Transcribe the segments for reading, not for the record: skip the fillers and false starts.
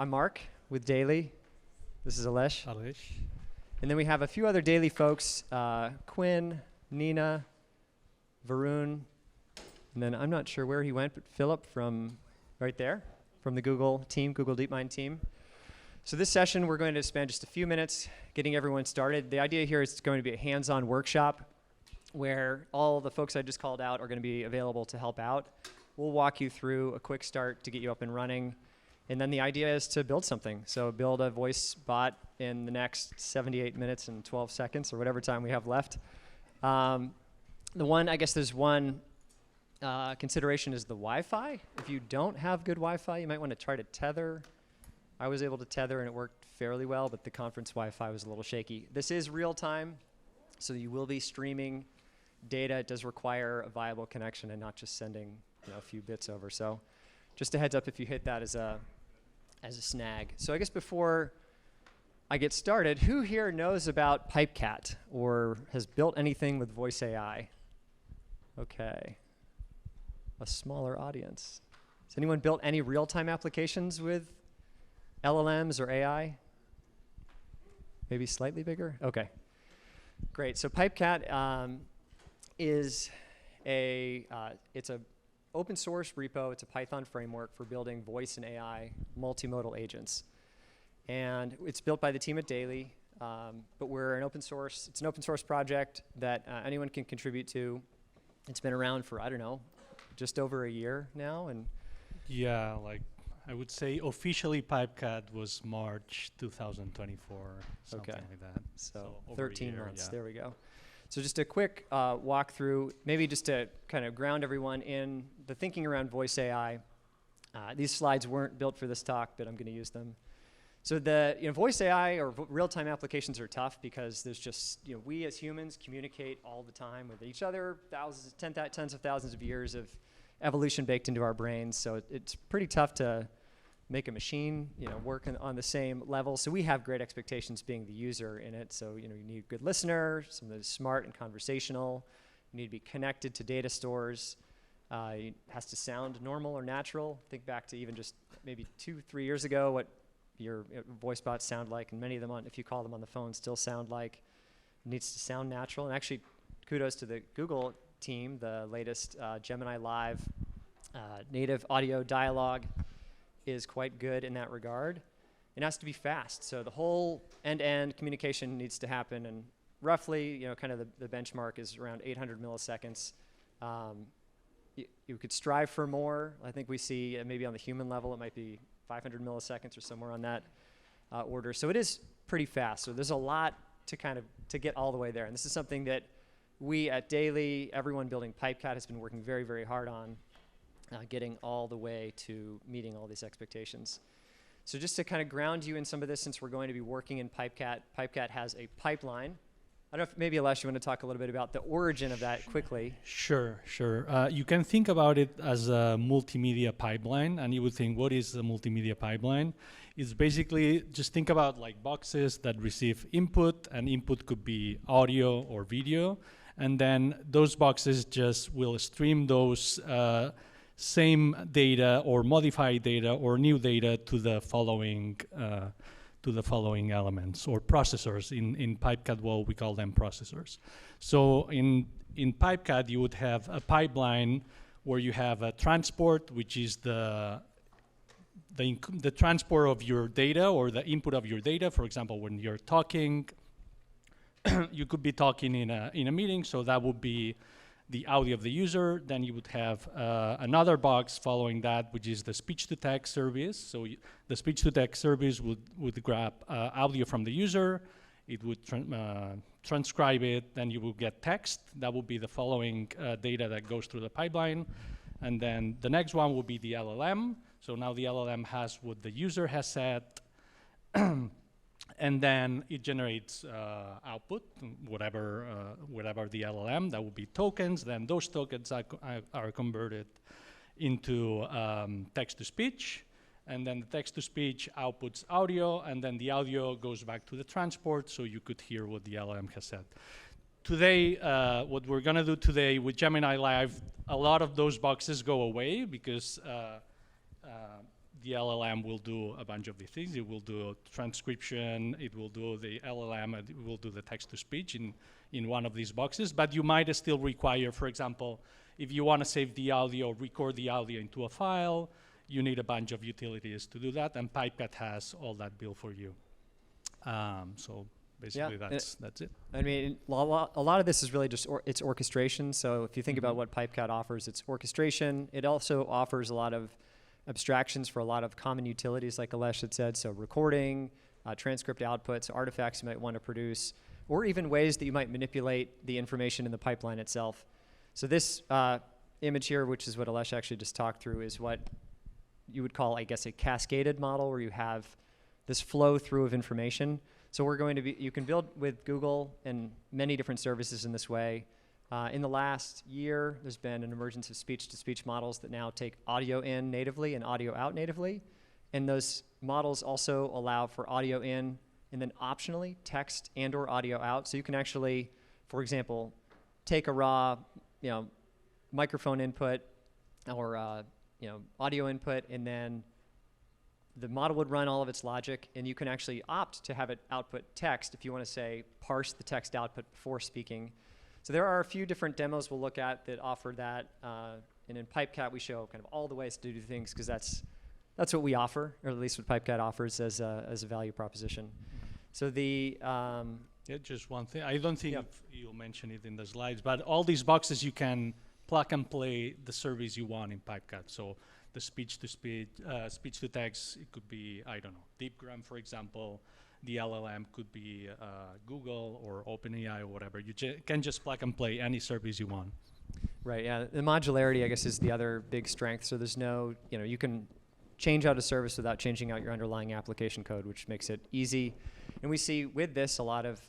I'm Mark with Daily. This is Alesh. Alesh. And then we have a few other Daily folks, Quinn, Nina, Varun, and then I'm not sure where he went, but Philip from right there, from the Google team, Google DeepMind team. So this session, we're going to spend just a few minutes getting everyone started. The idea here is it's going to be a hands-on workshop where all the folks I just called out are going to be available to help out. We'll walk you through a quick start to get you up and running. And then the idea is to build something. So build a voice bot in the next 78 minutes and 12 seconds, or whatever time we have left. I guess there's one consideration is the Wi-Fi. If you don't have good Wi-Fi, you might want to try to tether. I was able to tether and it worked fairly well, but the conference Wi-Fi was a little shaky. This is real time, so you will be streaming data. It does require a viable connection and not just sending a few bits over. So just a heads up if you hit that as a snag. So I guess before I get started, who here knows about Pipecat or has built anything with voice AI? Okay. A smaller audience. Has anyone built any real-time applications with LLMs or AI? Maybe slightly bigger? Okay. Great. So Pipecat is it's a open source repo. It's a Python framework for building voice and AI multimodal agents. And it's built by the team at Daily, but we're an open source. It's an open source project that anyone can contribute to. It's been around for, I don't know, just over a year now. And yeah, like I would say officially Pipecat was March 2024, something like that. So 13 months, yeah. There we go. So just a quick walkthrough, maybe just to kind of ground everyone in the thinking around voice AI. These slides weren't built for this talk, but I'm going to use them. So the voice AI or real-time applications are tough because there's just, we as humans communicate all the time with each other, tens of thousands of years of evolution baked into our brains. So it's pretty tough to make a machine, work on the same level. So we have great expectations being the user in it. So, you need a good listener, someone that's smart and conversational. You need to be connected to data stores. It has to sound normal or natural. Think back to even just maybe 2-3 years ago, what your voice bots sound like, and many of them, if you call them on the phone, still sound like. It needs to sound natural. And actually, kudos to the Google team, the latest Gemini Live native audio dialogue is quite good in that regard. It has to be fast. So the whole end-to-end communication needs to happen, and roughly, kind of the benchmark is around 800 milliseconds. You could strive for more. I think we see maybe on the human level, it might be 500 milliseconds or somewhere on that order. So it is pretty fast. So there's a lot to get all the way there. And this is something that we at Daily, everyone building Pipecat has been working very, very hard on, getting all the way to meeting all these expectations. So just to kind of ground you in some of this, since we're going to be working in Pipecat, Pipecat has a pipeline. I don't know if maybe, Alesh, you want to talk a little bit about the origin of that quickly. Sure. You can think about it as a multimedia pipeline, and you would think, what is a multimedia pipeline? It's basically, just think about like boxes that receive input, and input could be audio or video, and then those boxes just will stream those same data or modified data or new data to the following elements or processors. In Pipecat world, we call them processors. So in Pipecat, you would have a pipeline where you have a transport, which is the transport of your data or the input of your data. For example, when you're talking, you could be talking in a meeting, so that would be the audio of the user. Then you would have another box following that, which is the speech-to-text service. So the speech-to-text service would grab audio from the user. It would transcribe it. Then you will get text. That would be the following data that goes through the pipeline. And then the next one will be the LLM. So now the LLM has what the user has said. And then it generates output, whatever the LLM, that would be tokens. Then those tokens are converted into text-to-speech. And then the text-to-speech outputs audio, and then the audio goes back to the transport, so you could hear what the LLM has said. Today, what we're going to do today with Gemini Live, a lot of those boxes go away because the LLM will do a bunch of these things. It will do transcription, it will do the LLM, it will do the text-to-speech in one of these boxes, but you might still require, for example, if you want to save the audio, record the audio into a file, you need a bunch of utilities to do that, and Pipecat has all that built for you. So basically that's it. I mean, a lot of this is really just it's orchestration. So if you think about what Pipecat offers, it's orchestration. It also offers a lot of abstractions for a lot of common utilities, like Alesh had said. So recording, transcript outputs, artifacts you might want to produce, or even ways that you might manipulate the information in the pipeline itself. So this image here, which is what Alesh actually just talked through, is what you would call, I guess, a cascaded model, where you have this flow through of information. So we're going to be, you can build with Google and many different services in this way. In the last year, there's been an emergence of speech-to-speech models that now take audio in natively and audio out natively. And those models also allow for audio in and then optionally text and or audio out. So you can actually, for example, take a raw, microphone input or audio input, and then the model would run all of its logic, and you can actually opt to have it output text if you want to, say, parse the text output before speaking. So there are a few different demos we'll look at that offer that, and in Pipecat we show kind of all the ways to do things, because that's what we offer, or at least what Pipecat offers as a value proposition. So the just one thing. I don't think you'll mention it in the slides, but all these boxes you can plug and play the service you want in Pipecat. So the speech-to-speech, speech-to-text, it could be, I don't know, DeepMind, for example. The LLM could be Google or OpenAI or whatever. You can just plug and play any service you want. Right, yeah. The modularity, I guess, is the other big strength. So there's no, you can change out a service without changing out your underlying application code, which makes it easy. And we see with this, a lot of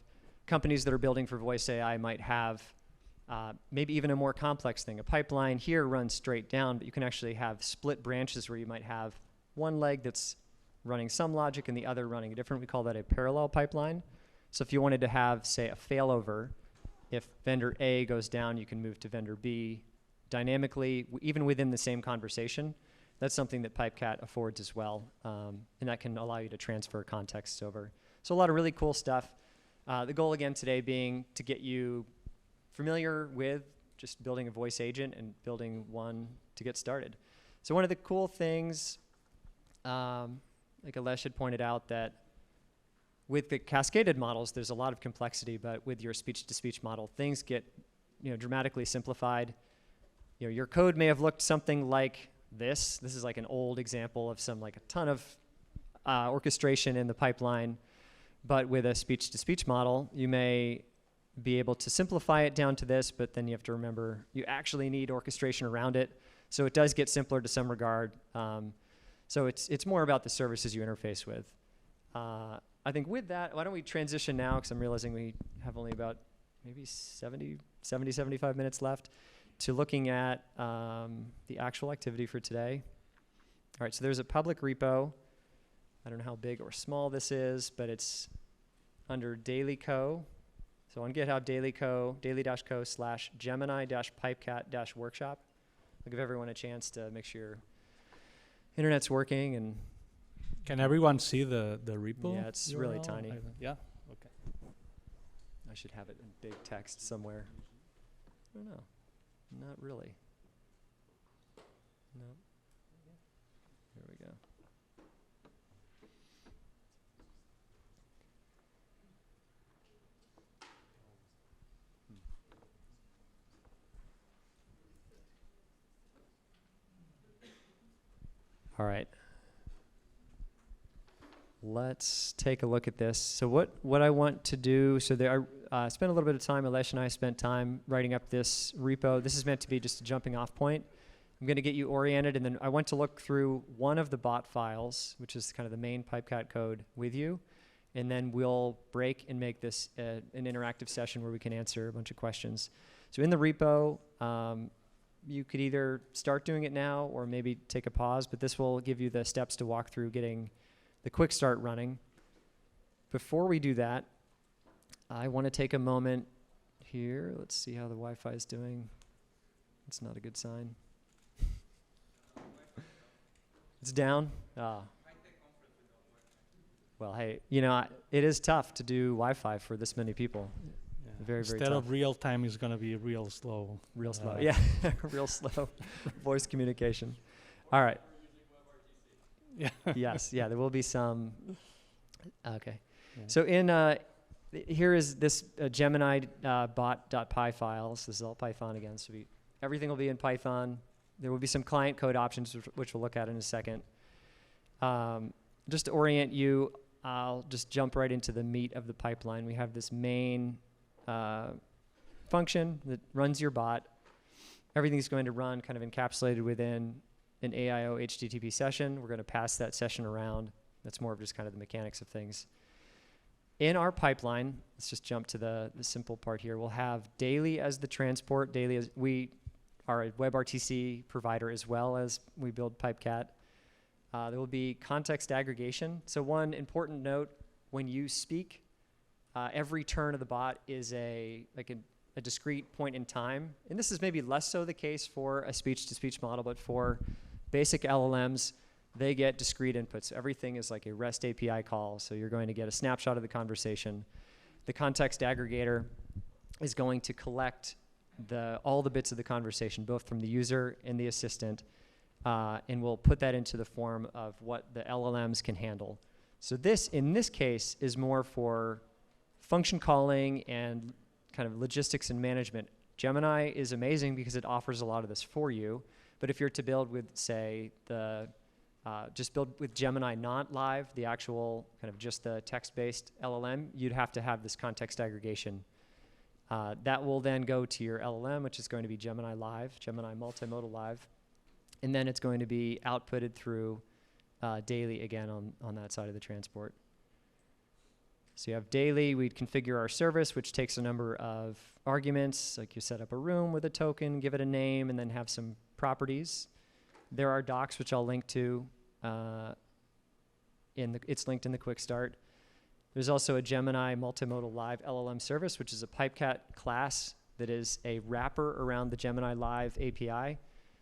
companies that are building for voice AI might have maybe even a more complex thing. A pipeline here runs straight down, but you can actually have split branches where you might have one leg that's running some logic and the other running different. We call that a parallel pipeline. So if you wanted to have, say, a failover, if vendor A goes down, you can move to vendor B dynamically, even within the same conversation. That's something that Pipecat affords as well, and that can allow you to transfer contexts over. So a lot of really cool stuff. The goal again today being to get you familiar with just building a voice agent and building one to get started. So one of the cool things, like Alesh had pointed out, that with the cascaded models, there's a lot of complexity, but with your speech-to-speech model, things get dramatically simplified. Your code may have looked something like this. This is like an old example of a ton of orchestration in the pipeline, but with a speech-to-speech model, you may be able to simplify it down to this, but then you have to remember you actually need orchestration around it. So it does get simpler to some regard. So it's more about the services you interface with. I think with that, why don't we transition now, because I'm realizing we have only about maybe 75 minutes left, to looking at the actual activity for today. All right, so there's a public repo. I don't know how big or small this is, but it's under daily co. So on GitHub, daily-co/Gemini-Pipecat-workshop. I'll give everyone a chance to make sure your internet's working. And can everyone see the repo? Yeah, it's really tiny. Yeah, okay. I should have it in big text somewhere. I don't know. Not really. No. Here we go. All right. Let's take a look at this. So what I want to do, so there I spent a little bit of time, Alesh and I spent time writing up this repo. This is meant to be just a jumping off point. I'm going to get you oriented, and then I want to look through one of the bot files, which is kind of the main Pipecat code, with you, and then we'll break and make this an interactive session where we can answer a bunch of questions. So in the repo, you could either start doing it now or maybe take a pause, but this will give you the steps to walk through getting the quick start running. Before we do that, I want to take a moment here. Let's see how the Wi-Fi is doing. It's not a good sign. It's down? Well, hey, you know, it is tough to do Wi-Fi for this many people. Yeah. Very, very Instead tough. of real time, it's going to be real slow. Real slow, yeah, real slow voice communication. All right. Yeah. Yes, yeah, there will be some. Okay. Yeah. So here is this Gemini bot.py files. This is all Python again. So everything will be in Python. There will be some client code options, which we'll look at in a second. Just to orient you, I'll just jump right into the meat of the pipeline. We have this main function that runs your bot. Everything's going to run kind of encapsulated within an AIO HTTP session. We're going to pass that session around. That's more of just kind of the mechanics of things. In our pipeline, let's just jump to the simple part here. We'll have daily as the transport. Daily as we are a WebRTC provider as well as we build Pipecat. There will be context aggregation. So one important note, when you speak, every turn of the bot is a discrete point in time. And this is maybe less so the case for a speech-to-speech model, but for basic LLMs, they get discrete inputs. So everything is like a REST API call. So you're going to get a snapshot of the conversation. The context aggregator is going to collect all the bits of the conversation, both from the user and the assistant, and we'll put that into the form of what the LLMs can handle. So this, in this case, is more for function calling and kind of logistics and management. Gemini is amazing because it offers a lot of this for you. But if you're to build with, say, just build with Gemini not live, the actual kind of just the text-based LLM, you'd have to have this context aggregation. That will then go to your LLM, which is going to be Gemini Live, Gemini Multimodal Live. And then it's going to be outputted through daily again on that side of the transport. So you have daily, we'd configure our service, which takes a number of arguments, like you set up a room with a token, give it a name, and then have some properties. There are docs, which I'll link to. It's linked in the quick start. There's also a Gemini Multimodal Live LLM service, which is a Pipecat class that is a wrapper around the Gemini Live API.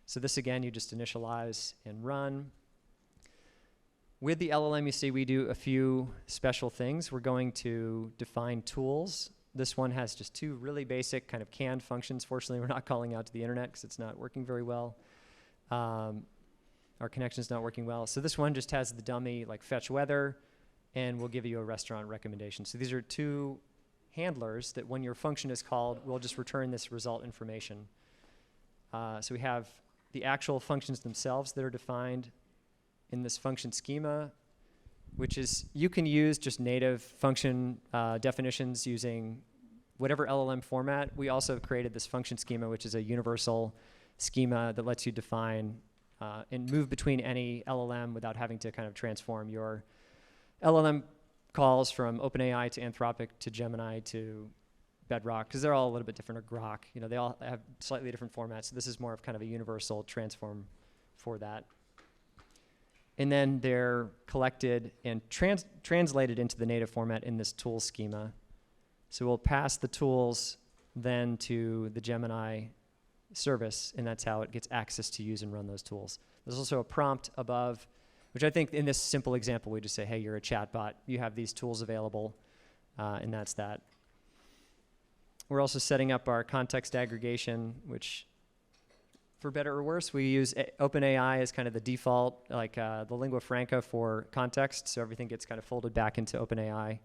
So this, again, you just initialize and run. With the LLM, you see we do a few special things. We're going to define tools. This one has just two really basic kind of canned functions. Fortunately, we're not calling out to the internet because it's not working very well. Our connection's not working well. So this one just has the dummy, like fetch weather, and we'll give you a restaurant recommendation. So these are two handlers that when your function is called, will just return this result information. So we have the actual functions themselves that are defined in this function schema, which is, you can use just native function definitions using whatever LLM format. We also created this function schema, which is a universal schema that lets you define and move between any LLM without having to kind of transform your LLM calls from OpenAI to Anthropic to Gemini to Bedrock, because they're all a little bit different, or Grok. You know, they all have slightly different formats. So this is more of kind of a universal transform for that. And then they're collected and translated into the native format in this tool schema. So we'll pass the tools then to the Gemini service, and that's how it gets access to use and run those tools. There's also a prompt above, which I think in this simple example, we just say, hey, you're a chatbot. You have these tools available, and that's that. We're also setting up our context aggregation, which, for better or worse, we use OpenAI as kind of the default, like the lingua franca for context, so everything gets kind of folded back into OpenAI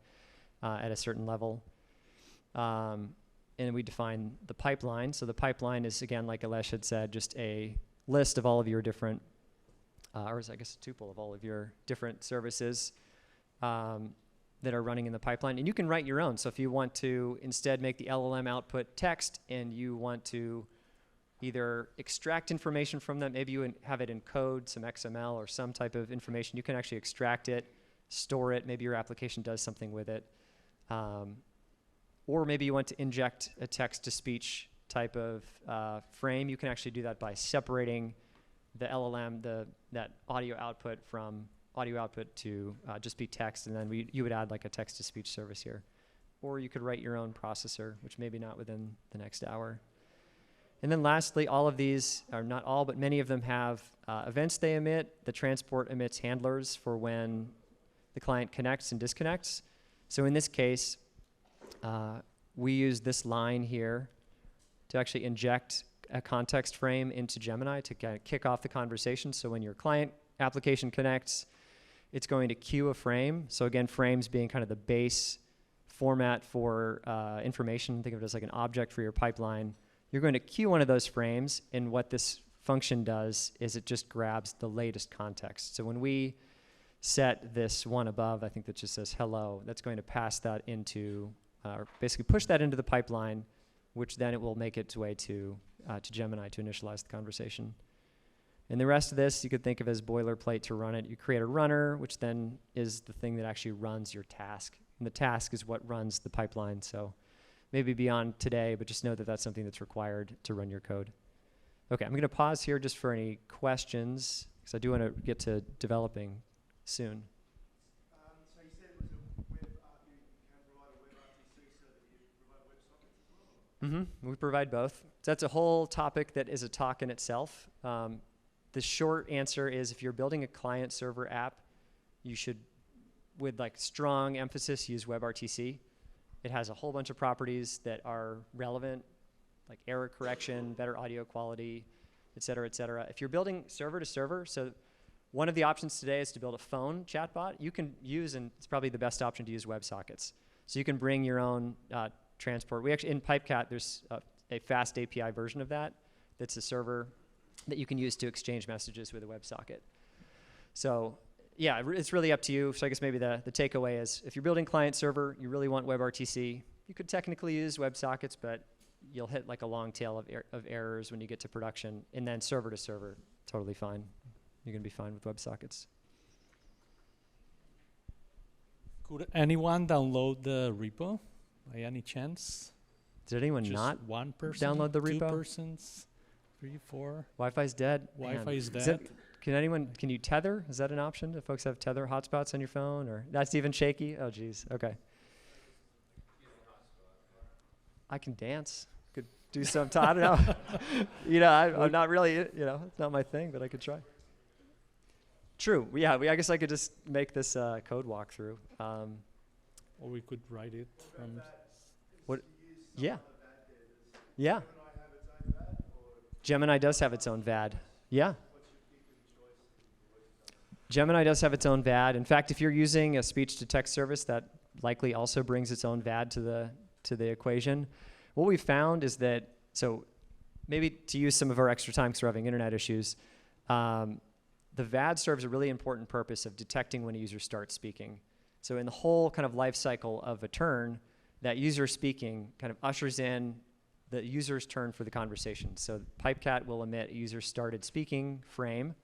at a certain level. And we define the pipeline. So the pipeline is, again, like Alesh had said, just a list of all of your different, or I guess a tuple of all of your different services that are running in the pipeline. And you can write your own. So if you want to instead make the LLM output text, and you want to either extract information from them, maybe you have it in code, some XML or some type of information, you can actually extract it, store it, maybe your application does something with it. Or maybe you want to inject a text-to-speech type of frame. You can actually do that by separating the LLM, that audio output from audio output to just be text, and then you would add like a text-to-speech service here. Or you could write your own processor, which maybe not within the next hour. And then lastly, all of these, or not all, but many of them have events they emit. The transport emits handlers for when the client connects and disconnects. So in this case, we use this line here to actually inject a context frame into Gemini to kind of kick off the conversation. So when your client application connects, it's going to queue a frame. So again, frames being kind of the base format for information. Think of it as like an object for your pipeline. You're going to queue one of those frames, and what this function does is it just grabs the latest context. So when we set this one above, I think that just says hello, that's going to pass that into, or basically push that into the pipeline, which then it will make its way to Gemini to initialize the conversation. And the rest of this you could think of as boilerplate to run it. You create a runner, which then is the thing that actually runs your task. And the task is what runs the pipeline. So maybe beyond today, but just know that that's something that's required to run your code. Okay, I'm going to pause here just for any questions, because I do want to get to developing soon. So you said it was a web, you can provide a web RTC so that you provide WebSockets as well? We provide both. So that's a whole topic that is a talk in itself. The short answer is if you're building a client-server app, you should, with like strong emphasis, use WebRTC. It has a whole bunch of properties that are relevant, like error correction, better audio quality, et cetera, et cetera. If you're building server to server, so one of the options today is to build a phone chatbot. You can use, and it's probably the best option to use, WebSockets. So you can bring your own transport. We actually, in Pipecat, there's a fast API version of that that's a server that you can use to exchange messages with a WebSocket. So yeah, it's really up to you. So I guess maybe the takeaway is if you're building client server, you really want WebRTC. You could technically use WebSockets, but you'll hit like a long tail of errors when you get to production. And then server to server, totally fine. You're going to be fine with WebSockets. Could anyone download the repo by any chance? Did anyone Just not one person, download the repo? 2 persons, 3, 4. Wi-Fi's dead. Wi-Fi Man. is Is dead. can you tether? Is that an option? Do folks have tether hotspots on your phone? Or that's even shaky? Oh, geez. Okay. I can dance. Could do some, I don't know. I'm not really, it's not my thing, but I could try. True. Yeah, I guess I could just make this code walkthrough. Or we could write it from... What? Yeah. Yeah. Gemini does have its own VAD. Yeah. Gemini does have its own VAD. In fact, if you're using a speech-to-text service, that likely also brings its own VAD to the equation. What we found is that, so maybe to use some of our extra time because we're having internet issues, the VAD serves a really important purpose of detecting when a user starts speaking. So in the whole kind of life cycle of a turn, that user speaking kind of ushers in the user's turn for the conversation. So Pipecat will emit a user started speaking frame,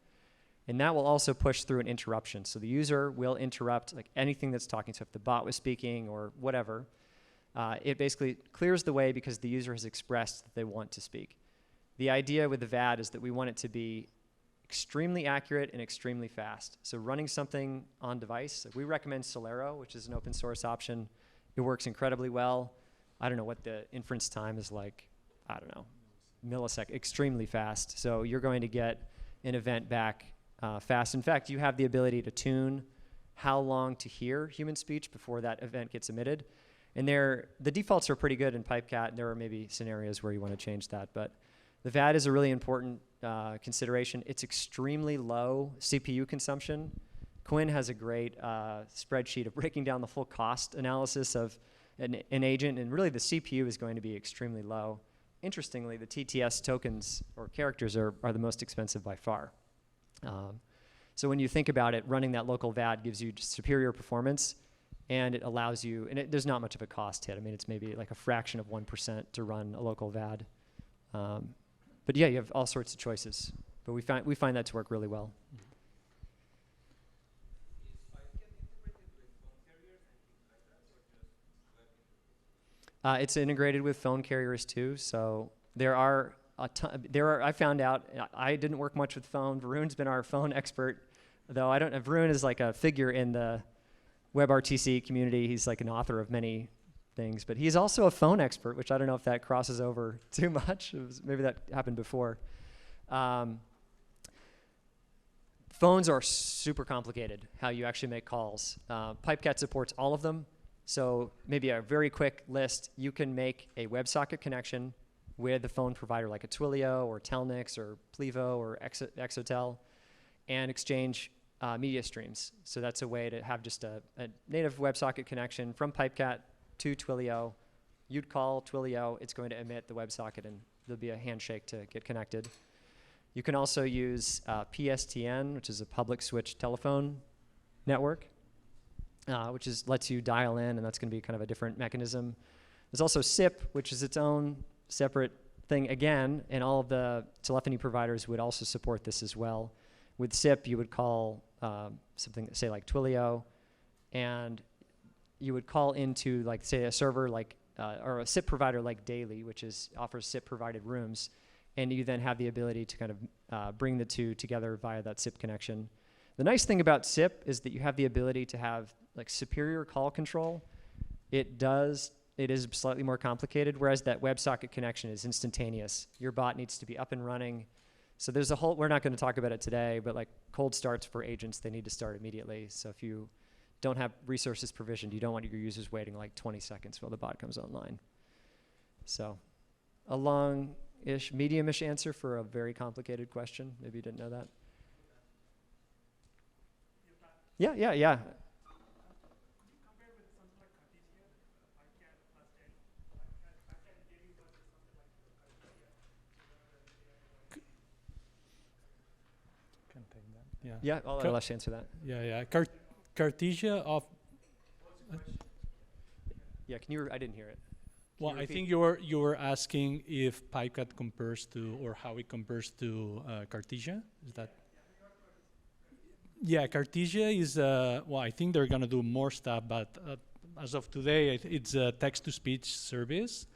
and that will also push through an interruption. So the user will interrupt like anything that's talking. So if the bot was speaking or whatever, it basically clears the way because the user has expressed that they want to speak. The idea with the VAD is that we want it to be extremely accurate and extremely fast. So running something on device, like we recommend Solero, which is an open source option. It works incredibly well. I don't know what the inference time is like, I don't know, millisecond, extremely fast. So you're going to get an event back fast. In fact, you have the ability to tune how long to hear human speech before that event gets emitted. And the defaults are pretty good in Pipecat. There are maybe scenarios where you want to change that. But the VAD is a really important consideration. It's extremely low CPU consumption. Quinn has a great spreadsheet of breaking down the full cost analysis of an agent, and really the CPU is going to be extremely low. Interestingly, the TTS tokens or characters are the most expensive by far. So when you think about it, running that local VAD gives you superior performance, and it allows you, and there's not much of a cost hit. I mean, it's maybe like a fraction of 1% to run a local VAD. But yeah, you have all sorts of choices. But we find that to work really well. It's integrated with phone carriers too. So there are a ton. I found out. I didn't work much with phone. Varun's been our phone expert, though. I don't. Varun is like a figure in the WebRTC community. He's like an author of many things, but he's also a phone expert, which I don't know if that crosses over too much. Maybe that happened before. Phones are super complicated, how you actually make calls. Pipecat supports all of them. So maybe a very quick list, you can make a WebSocket connection with a phone provider like a Twilio or Telnix or Plivo or Exotel and exchange media streams. So that's a way to have just a native WebSocket connection from Pipecat to Twilio. You'd call Twilio, it's going to emit the WebSocket, and there'll be a handshake to get connected. You can also use PSTN, which is a public switch telephone network, which lets you dial in, and that's going to be kind of a different mechanism. There's also SIP, which is its own separate thing again, and all of the telephony providers would also support this as well. With SIP, you would call something, say like Twilio, and you would call into, like, say, a server like, or a SIP provider like Daily, which offers SIP provided rooms, and you then have the ability to kind of bring the two together via that SIP connection. The nice thing about SIP is that you have the ability to have like superior call control. It is slightly more complicated, whereas that WebSocket connection is instantaneous. Your bot needs to be up and running. So there's a whole, we're not going to talk about it today, but like cold starts for agents, they need to start immediately. So if you don't have resources provisioned, you don't want your users waiting like 20 seconds while the bot comes online. So a long-ish, medium-ish answer for a very complicated question. Maybe you didn't know that. Yeah. Yeah, I'll let Alesh answer that. Yeah. Cartesia of... Yeah, I didn't hear it. Well, I think you were asking if Pipecat compares to, or how it compares to Cartesia. Is that? Yeah, Cartesia is, well, I think they're going to do more stuff, but as of today, it's a text-to-speech service,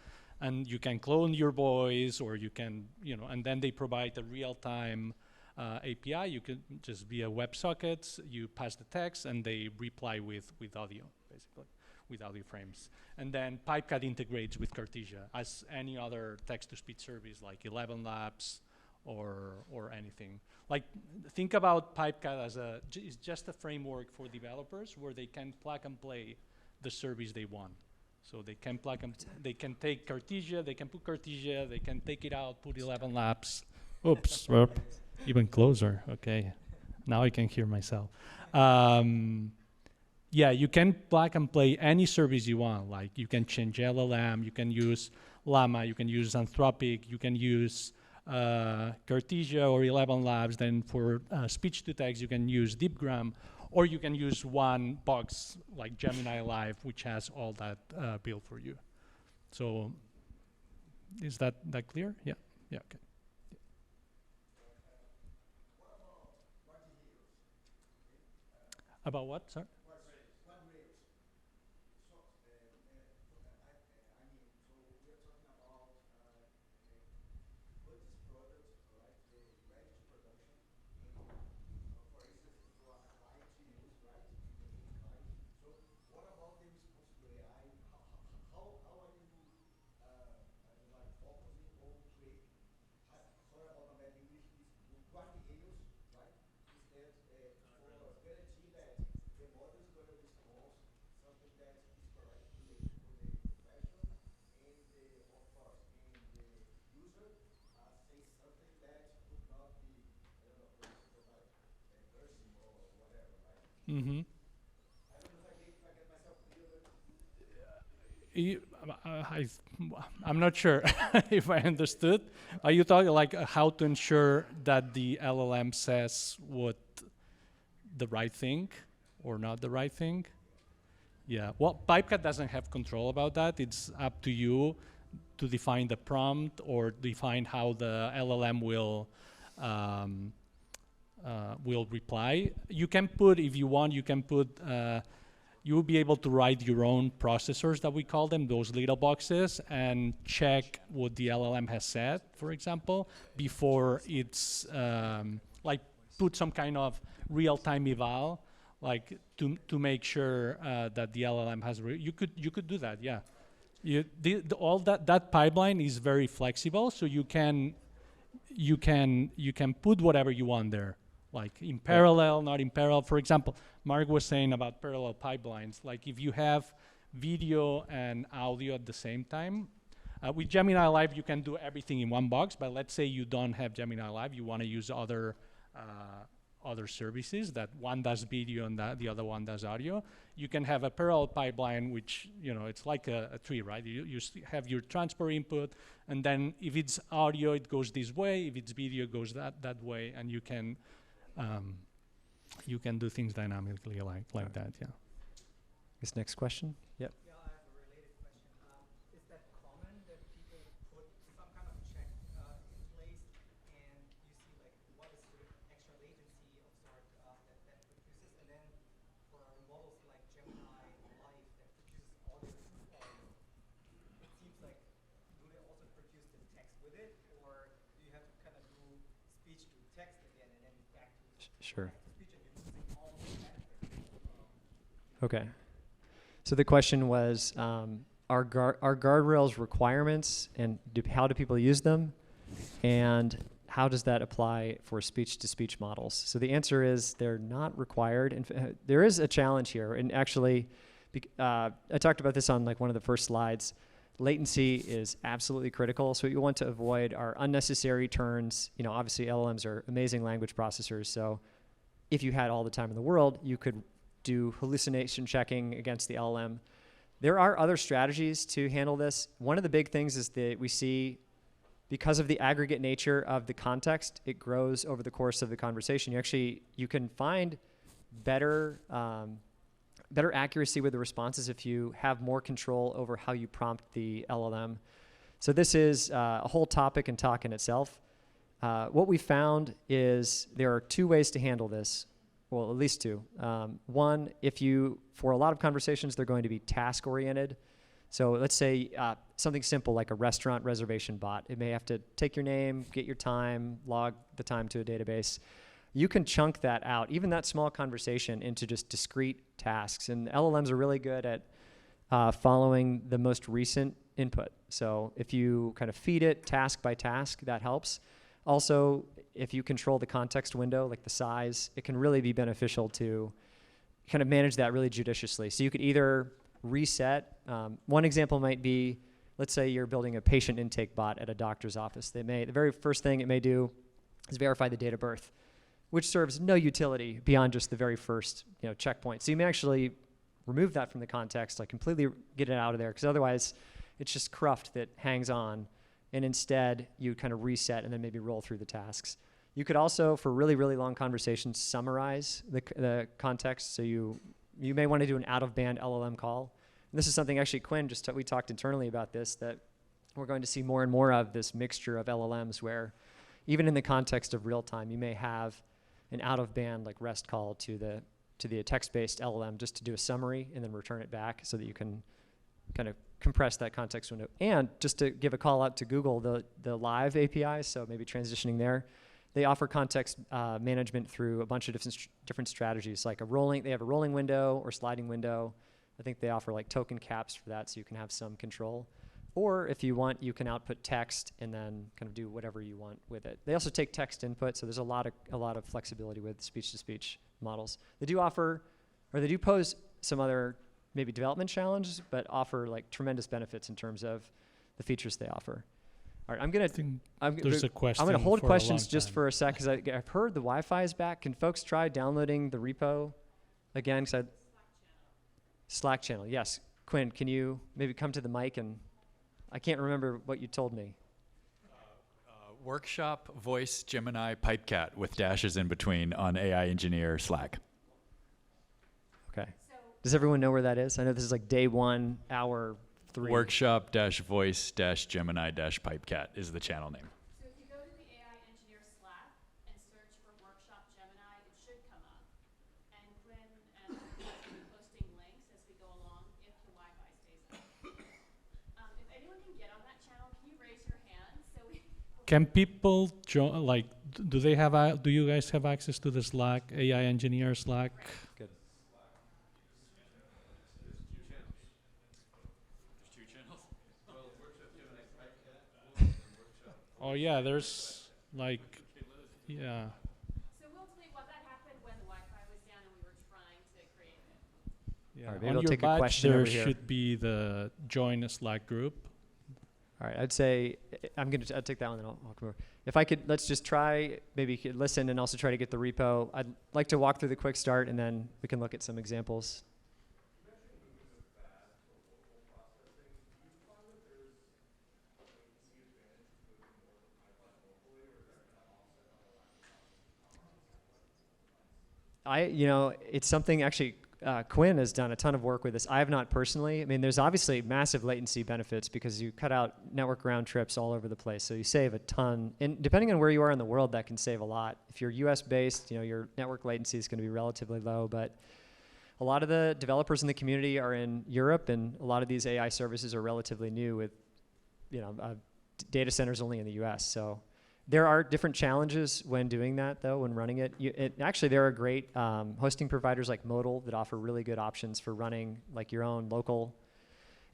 and you can clone your voice, or you can, and then they provide a real-time API. You can just via WebSockets, you pass the text, and they reply with audio, basically, with audio frames. And then Pipecat integrates with Cartesia as any other text-to-speech service like 11 Labs or anything. Like, think about Pipecat as it's just a framework for developers where they can plug and play the service they want. So they can they can take Cartesia, they can put Cartesia, they can take it out, put 11 Labs. Oops, even closer. Okay, now I can hear myself. Yeah, you can plug and play any service you want. Like, you can change LLM, you can use Llama, you can use Anthropic, you can use Cartesia or 11 Labs. Then for speech to text, you can use DeepGram, or you can use one box like Gemini Live, which has all that built for you. So, is that clear? Yeah. Okay. About what, sir? Mm-hmm. I'm not sure if I understood. Are you talking like how to ensure that the LLM says what the right thing or not the right thing? Yeah, well, Pipecat doesn't have control about that. It's up to you to define the prompt or define how the LLM will reply. You can put, if you want, you will be able to write your own processors, that we call them, those little boxes, and check what the LLM has said, for example, before it's, like, put some kind of real-time eval, like, to make sure that the LLM has, you could do that, yeah. All that pipeline is very flexible, so you can put whatever you want there, like in parallel, not in parallel. For example, Mark was saying about parallel pipelines. Like if you have video and audio at the same time, with Gemini Live you can do everything in one box. But let's say you don't have Gemini Live, you want to use other services that one does video and the other one does audio. You can have a parallel pipeline, which it's like a tree, right? You have your transport input, and then if it's audio, it goes this way. If it's video, it goes that way, and you can do things dynamically like that. Yeah. This next question. Yep. Yeah, I have a related question. Is that common that people put some kind of check in place, and you see like what is the extra latency of sort that produces, and then for models like Gemini Live that produces audio to audio, it seems like do they also produce the text with it, or do you have to kind of do speech to text again and then back to Sure. speech, and you're losing all the benefits? Okay. So the question was, are guardrails requirements, and how do people use them, and how does that apply for speech-to-speech models? So the answer is they're not required. And there is a challenge here, and actually, I talked about this on like one of the first slides. Latency is absolutely critical. So what you want to avoid are unnecessary turns. Obviously LLMs are amazing language processors. So if you had all the time in the world, you could do hallucination checking against the LLM. There are other strategies to handle this. One of the big things is that we see, because of the aggregate nature of the context, it grows over the course of the conversation. You can find better accuracy with the responses if you have more control over how you prompt the LLM. So this is a whole topic and talk in itself. What we found is there are two ways to handle this. Well, at least two. One, for a lot of conversations, they're going to be task-oriented. So let's say something simple like a restaurant reservation bot. It may have to take your name, get your time, log the time to a database. You can chunk that out, even that small conversation, into just discrete tasks. And LLMs are really good at following the most recent input. So if you kind of feed it task by task, that helps. Also, if you control the context window, like the size, it can really be beneficial to kind of manage that really judiciously. So you could either reset. One example might be, let's say you're building a patient intake bot at a doctor's office. The very first thing it may do is verify the date of birth, which serves no utility beyond just the very first checkpoint. So you may actually remove that from the context, like completely get it out of there, because otherwise it's just cruft that hangs on. And instead, you kind of reset and then maybe roll through the tasks. You could also, for really, really long conversations, summarize the context. So you may want to do an out-of-band LLM call. And this is something, actually, Quinn, we talked internally about this, that we're going to see more and more of this mixture of LLMs where even in the context of real time, you may have an out-of-band like REST call to the text-based LLM just to do a summary and then return it back so that you can kind of compress that context window. And just to give a call out to Google, the Live APIs, so maybe transitioning there, they offer context management through a bunch of different strategies, like they have a rolling window or sliding window. I think they offer like token caps for that, so you can have some control. Or if you want, you can output text and then kind of do whatever you want with it. They also take text input, so there's a lot of flexibility with speech-to-speech models. They do pose some other maybe development challenges, but offer like tremendous benefits in terms of the features they offer. All right, there's a question. I'm gonna hold questions just for a sec, because I've heard the Wi-Fi is back. Can folks try downloading the repo again? Slack channel, yes. Quinn, can you maybe come to the mic, and I can't remember what you told me. Workshop, voice, Gemini, Pipecat with dashes in between on AI Engineer Slack. Okay. Does everyone know where that is? I know this is like day 1, hour 3. Workshop-voice-Gemini-Pipecat is the channel name. So if you go to the AI Engineer Slack and search for Workshop Gemini, it should come up. And Quinn and I will be posting links as we go along if the Wi-Fi stays up. If anyone can get on that channel, can you raise your hand? Can people join? Like, do you guys have access to the Slack, AI Engineer Slack? Good. Oh yeah, there's like, yeah. So we'll tell you what that happened when the Wi-Fi was down and we were trying to create it. Yeah. All right, maybe On I'll your take a badge, question there over here. should be the join a Slack group. All right, I'd say I'll take that one, then I'll come over. If I could, let's just try, maybe you could listen and also try to get the repo. I'd like to walk through the quick start, and then we can look at some examples. It's something actually, Quinn has done a ton of work with this. I have not personally. I mean, there's obviously massive latency benefits because you cut out network round trips all over the place. So you save a ton. And depending on where you are in the world, that can save a lot. If you're US based, your network latency is going to be relatively low. But a lot of the developers in the community are in Europe, and a lot of these AI services are relatively new with, data centers only in the US. So there are different challenges when doing that, though, when running it. Actually, there are great hosting providers like Modal that offer really good options for running like your own local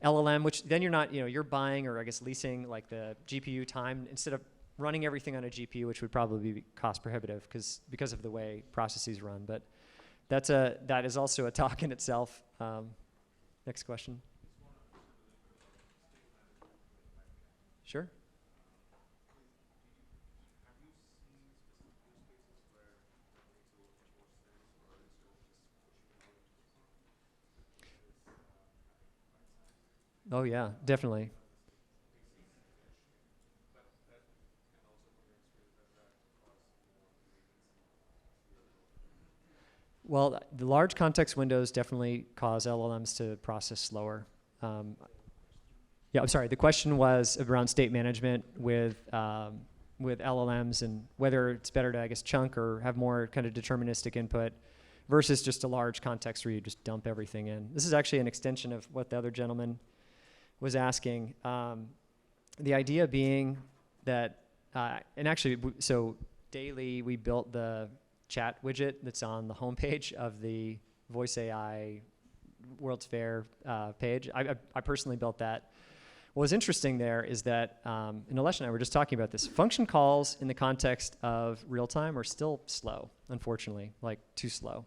LLM, which then you're not, you're buying or I guess leasing like the GPU time instead of running everything on a GPU, which would probably be cost prohibitive because of the way processes run. But that is also a talk in itself. Next question. Sure. Oh yeah, definitely. Well, the large context windows definitely cause LLMs to process slower. Yeah, I'm sorry. The question was around state management with LLMs and whether it's better to, I guess, chunk or have more kind of deterministic input versus just a large context where you just dump everything in. This is actually an extension of what the other gentleman was asking. The idea being that, and actually, so daily we built the chat widget that's on the homepage of the Voice AI World's Fair page. I personally built that. What was interesting there is that, and Nilesh and I were just talking about this, function calls in the context of real-time are still slow, unfortunately, like too slow.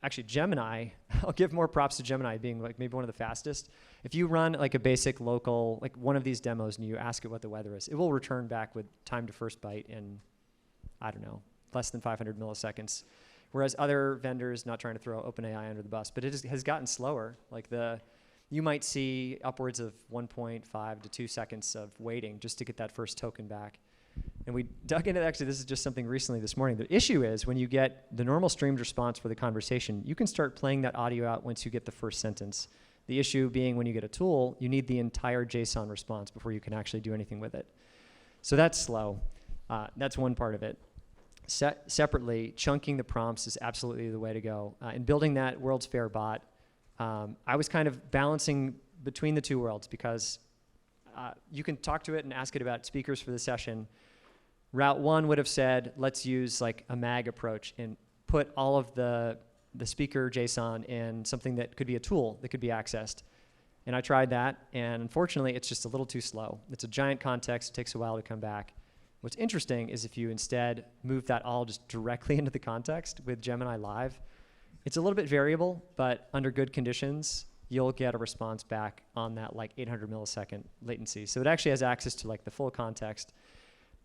Actually, Gemini, I'll give more props to Gemini being like maybe one of the fastest. If you run like a basic local, like one of these demos and you ask it what the weather is, it will return back with time to first byte in, I don't know, less than 500 milliseconds. Whereas other vendors, not trying to throw OpenAI under the bus, but it has gotten slower. Like you might see upwards of 1.5 to 2 seconds of waiting just to get that first token back. And we dug into, actually, this is just something recently this morning. The issue is when you get the normal streamed response for the conversation, you can start playing that audio out once you get the first sentence. The issue being when you get a tool, you need the entire JSON response before you can actually do anything with it. So that's slow. That's one part of it. Separately, chunking the prompts is absolutely the way to go. In building that World's Fair bot, I was kind of balancing between the two worlds because you can talk to it and ask it about speakers for the session. Route 1 would have said, let's use like a MAG approach and put all of the speaker JSON in something that could be a tool that could be accessed. And I tried that, and unfortunately, it's just a little too slow. It's a giant context. It takes a while to come back. What's interesting is if you instead move that all just directly into the context with Gemini Live, it's a little bit variable, but under good conditions, you'll get a response back on that like 800 millisecond latency. So it actually has access to like the full context.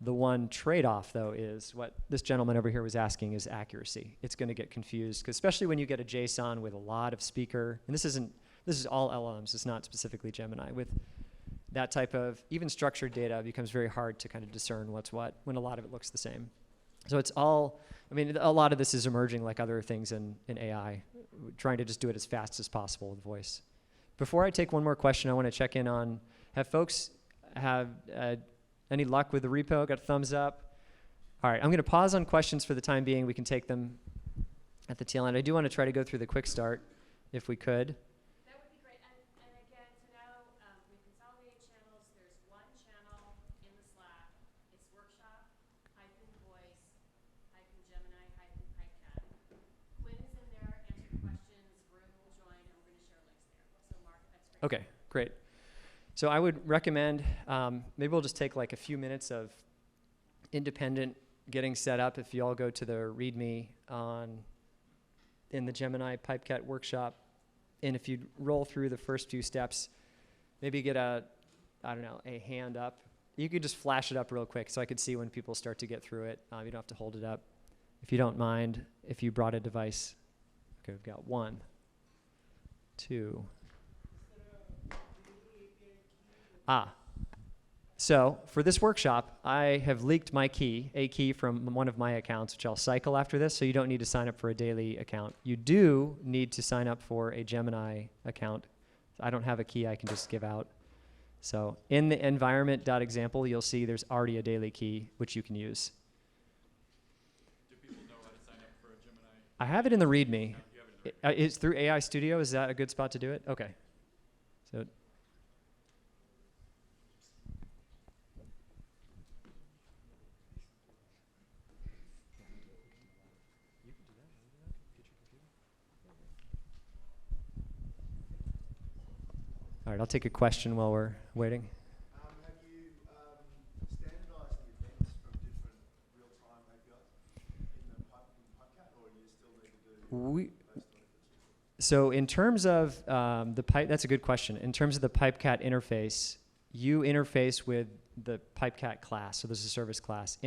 The one trade-off, though, is what this gentleman over here was asking is accuracy. It's going to get confused, 'cause especially when you get a JSON with a lot of speaker, and this is all LLMs, it's not specifically Gemini. With that type of even structured data, it becomes very hard to kind of discern what's what when a lot of it looks the same. So it's all, I mean, a lot of this is emerging like other things in AI, trying to just do it as fast as possible with voice. Before I take one more question, I want to check in on, have folks have any luck with the repo? Got a thumbs up? All right, I'm going to pause on questions for the time being. We can take them at the tail end. I do want to try to go through the quick start, if we could. That would be great. And again, so now we consolidated channels. There's one channel in the Slack. It's workshop-voice-Gemini-Pipecat. Quinn is in there, answer questions. Room will join, and we're going to share links there. So Mark, that's great. Okay, great. So I would recommend, maybe we'll just take like a few minutes of independent getting set up. If you all go to the README in the Gemini Pipecat workshop, and if you roll through the first few steps, maybe get a hand up. You could just flash it up real quick so I could see when people start to get through it. You don't have to hold it up. If you don't mind, if you brought a device. Okay, we've got 1, 2. So for this workshop, I have leaked my key, a key from one of my accounts, which I'll cycle after this, so you don't need to sign up for a daily account. You do need to sign up for a Gemini account. I don't have a key I can just give out. So in the environment.example, you'll see there's already a daily key, which you can use. Do people know how to sign up for a Gemini? I have it in the README. You have it in the It's through AI Studio. Is that a good spot to do it? Okay. So all right, I'll take a question while we're waiting. Have you standardized the events from different real-time APIs in the Pipecat, or do you still need to do based on So in terms of the pipe, that's a good question. In terms of the Pipecat interface, you interface with the Pipecat class. So there's a service class.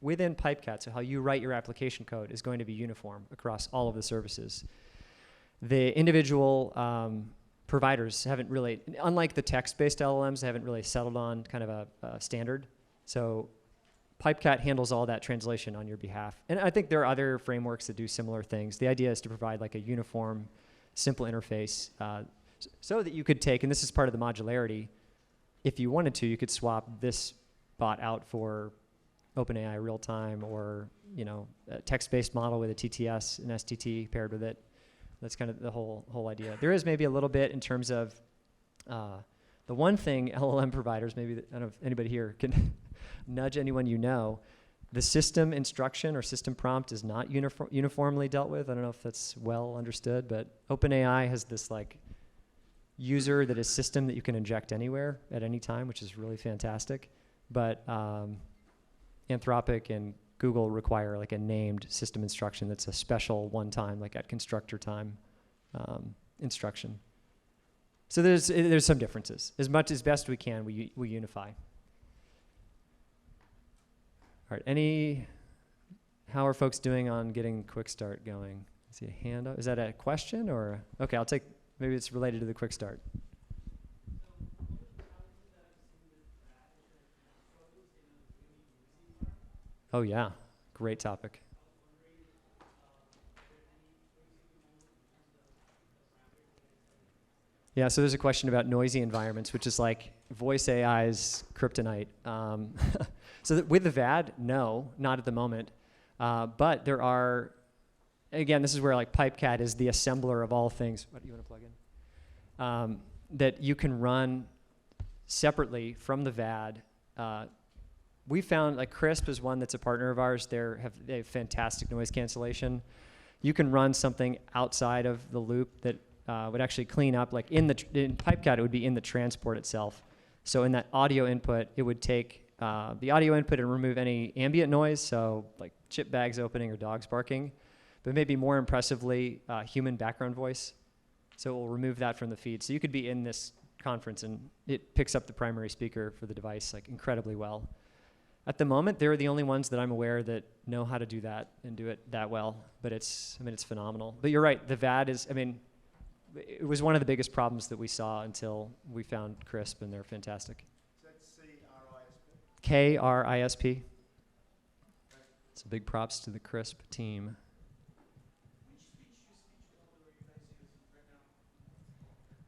Within Pipecat, so how you write your application code is going to be uniform across all of the services. The individual providers haven't really, unlike the text-based LLMs, they haven't really settled on kind of a standard. So Pipecat handles all that translation on your behalf. And I think there are other frameworks that do similar things. The idea is to provide like a uniform, simple interface so that you could take, and this is part of the modularity, if you wanted to, you could swap this bot out for OpenAI Realtime, or a text-based model with a TTS and STT paired with it. That's kind of the whole idea. There is maybe a little bit in terms of the one thing LLM providers, maybe, I don't know if anybody here can nudge anyone you know, the system instruction or system prompt is not uniformly dealt with. I don't know if that's well understood, but OpenAI has this like user that is system that you can inject anywhere at any time, which is really fantastic. But Anthropic and Google require like a named system instruction that's a special one-time, like at constructor time instruction. So there's some differences. As much as best we can, we unify. All right, how are folks doing on getting Quick Start going? I see a hand up. Is that a question or? Okay, I'll take, maybe it's related to the Quick Start. Oh yeah, great topic. Yeah, so there's a question about noisy environments, which is like voice AI's kryptonite. So with the VAD, no, not at the moment. But there are, again, this is where like Pipecat is the assembler of all things. What do you want to plug in? That you can run separately from the VAD. We found like Crisp is one that's a partner of ours. They have fantastic noise cancellation. You can run something outside of the loop that would actually clean up, like in Pipecat, it would be in the transport itself. So in that audio input, it would take the audio input and remove any ambient noise, so like chip bags opening or dogs barking, but maybe more impressively, human background voice. So it will remove that from the feed. So you could be in this conference and it picks up the primary speaker for the device like incredibly well. At the moment, they're the only ones that I'm aware that know how to do that and do it that well, but it's phenomenal. But you're right, the VAD is, it was one of the biggest problems that we saw until we found Crisp, and they're fantastic. Is that CRISP? KRISP. So big props to the Crisp team.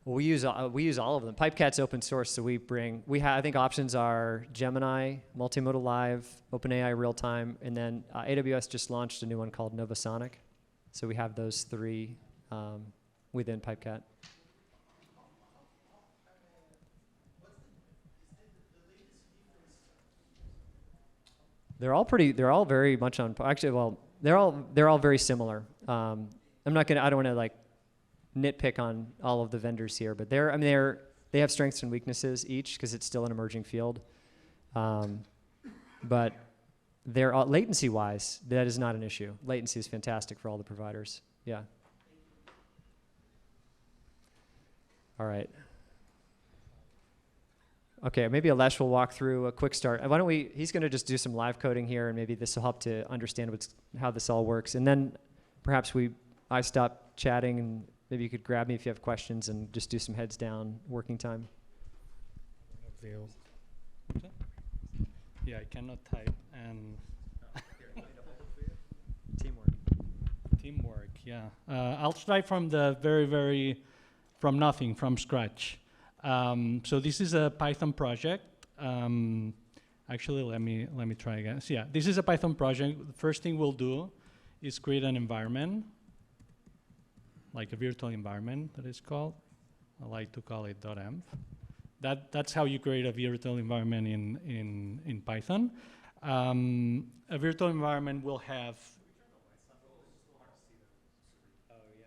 Well, we use all of them. Pipecat's open source, so I think options are Gemini, Multimodal Live, OpenAI Realtime, and then AWS just launched a new one called Novasonic. So we have those three within Pipecat. They're all very much on, actually, well, they're all very similar. I don't want to like nitpick on all of the vendors here, but they're they have strengths and weaknesses each because it's still an emerging field. But they're latency-wise, that is not an issue. Latency is fantastic for all the providers. Yeah. All right. Okay, maybe Alesh will walk through a quick start. Why don't we, he's going to just do some live coding here, and maybe this will help to understand how this all works. And then perhaps I stop chatting, and maybe you could grab me if you have questions and just do some heads down working time. Yeah, I cannot type. And Teamwork. teamwork, yeah. I'll start from from nothing, from scratch. So this is a Python project. Actually, let me try again. So yeah, this is a Python project. The first thing we'll do is create an environment, like a virtual environment that is called. I like to call it .env. That's how you create a virtual environment in Python. A virtual environment will have. Oh yeah.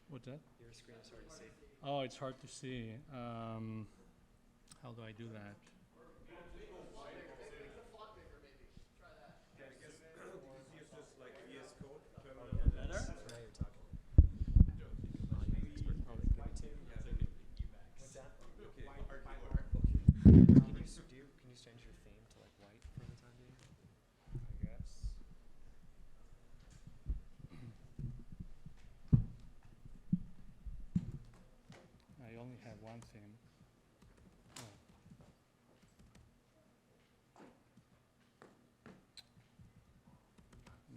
What's that? Your screen is hard to see. Oh, it's hard to see. How do I do that? Better? Now you're talking. Can you change your theme to like white for the time being? I guess. I only have one theme. Oh.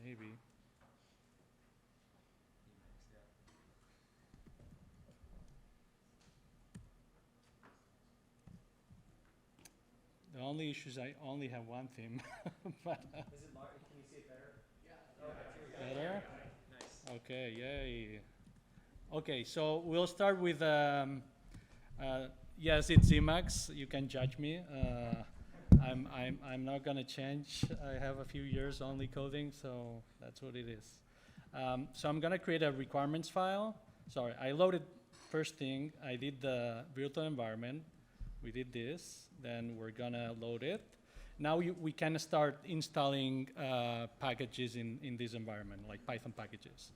Maybe. The only issue is I only have one theme. But, Is it large? Can you see it better? Yeah. better? Nice. Okay, yay. Okay, so we'll start with, yes, it's Emacs. You can judge me. I'm not gonna change. I have a few years only coding, so that's what it is. So I'm gonna create a requirements file. Sorry, I loaded first thing. I did the virtual environment. We did this. Then we're gonna load it. Now we can start installing packages in this environment, like Python packages.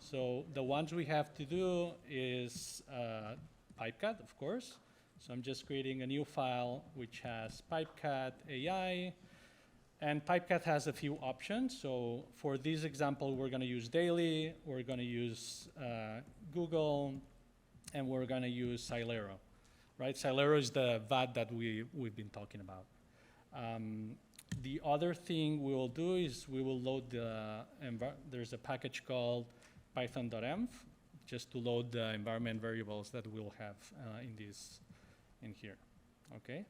So the ones we have to do is Pipecat, of course. So I'm just creating a new file which has Pipecat AI. And Pipecat has a few options. So for this example, we're going to use daily, we're going to use Google, and we're going to use Silero. Right? Silero is the VAT that we've been talking about. The other thing we will do is we will load there's a package called python.env, just to load the environment variables that we'll have in here. Okay,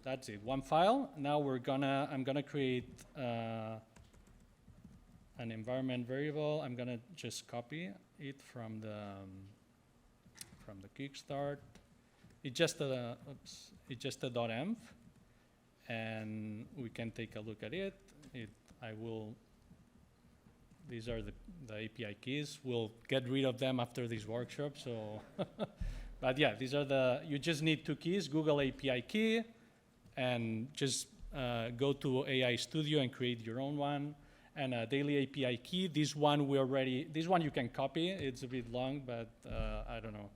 that's it. One file. Now I'm gonna create an environment variable. I'm gonna just copy it from the kickstart. It's just a .env, and we can take a look at it. These are the API keys. We'll get rid of them after this workshop. So, but yeah, these are you just need two keys: Google API key, and just go to AI Studio and create your own one, and a daily API key. This one you can copy. It's a bit long, but I don't know.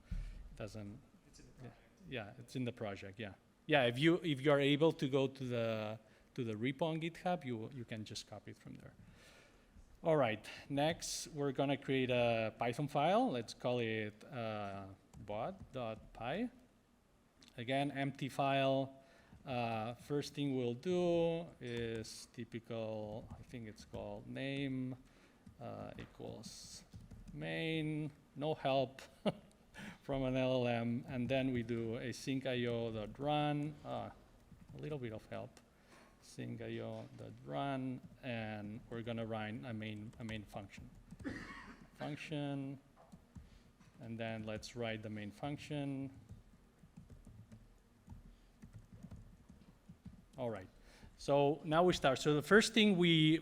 It doesn't. It's in the project. Yeah, it's in the project. Yeah, yeah. If you are able to go to the repo on GitHub, you can just copy it from there. All right. Next, we're gonna create a Python file. Let's call it bot.py. Again, empty file. First thing we'll do is typical. I think it's called name equals main. No help from an LLM, and then we do async.io.run. A little bit of help. Async.io.run, and we're gonna run a main function. And then let's write the main function. All right. So now we start. So the first thing we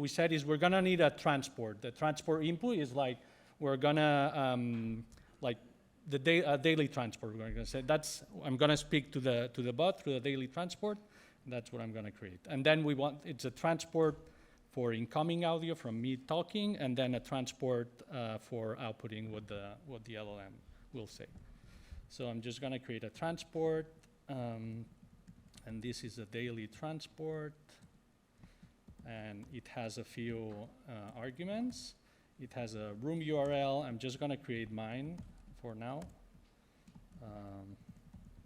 said is we're gonna need a transport. The transport input is like we're gonna the daily transport. We're going to say that's. I'm going to speak to the bot through the daily transport. That's what I'm going to create. And then we want it's a transport for incoming audio from me talking, and then a transport for outputting what the LLM will say. So I'm just going to create a transport, and this is a daily transport, and it has a few arguments. It has a room URL. I'm just going to create mine for now.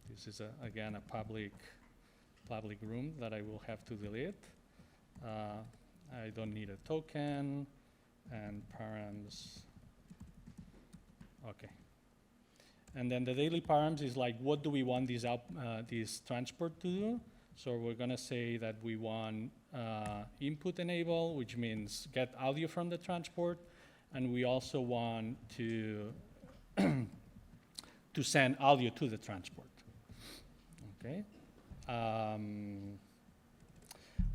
This is again a public room that I will have to delete. I don't need a token and params. Okay. And then the daily params is like, what do we want this transport to do? So we're going to say that we want input enable, which means get audio from the transport. And we also want to to send audio to the transport. Okay.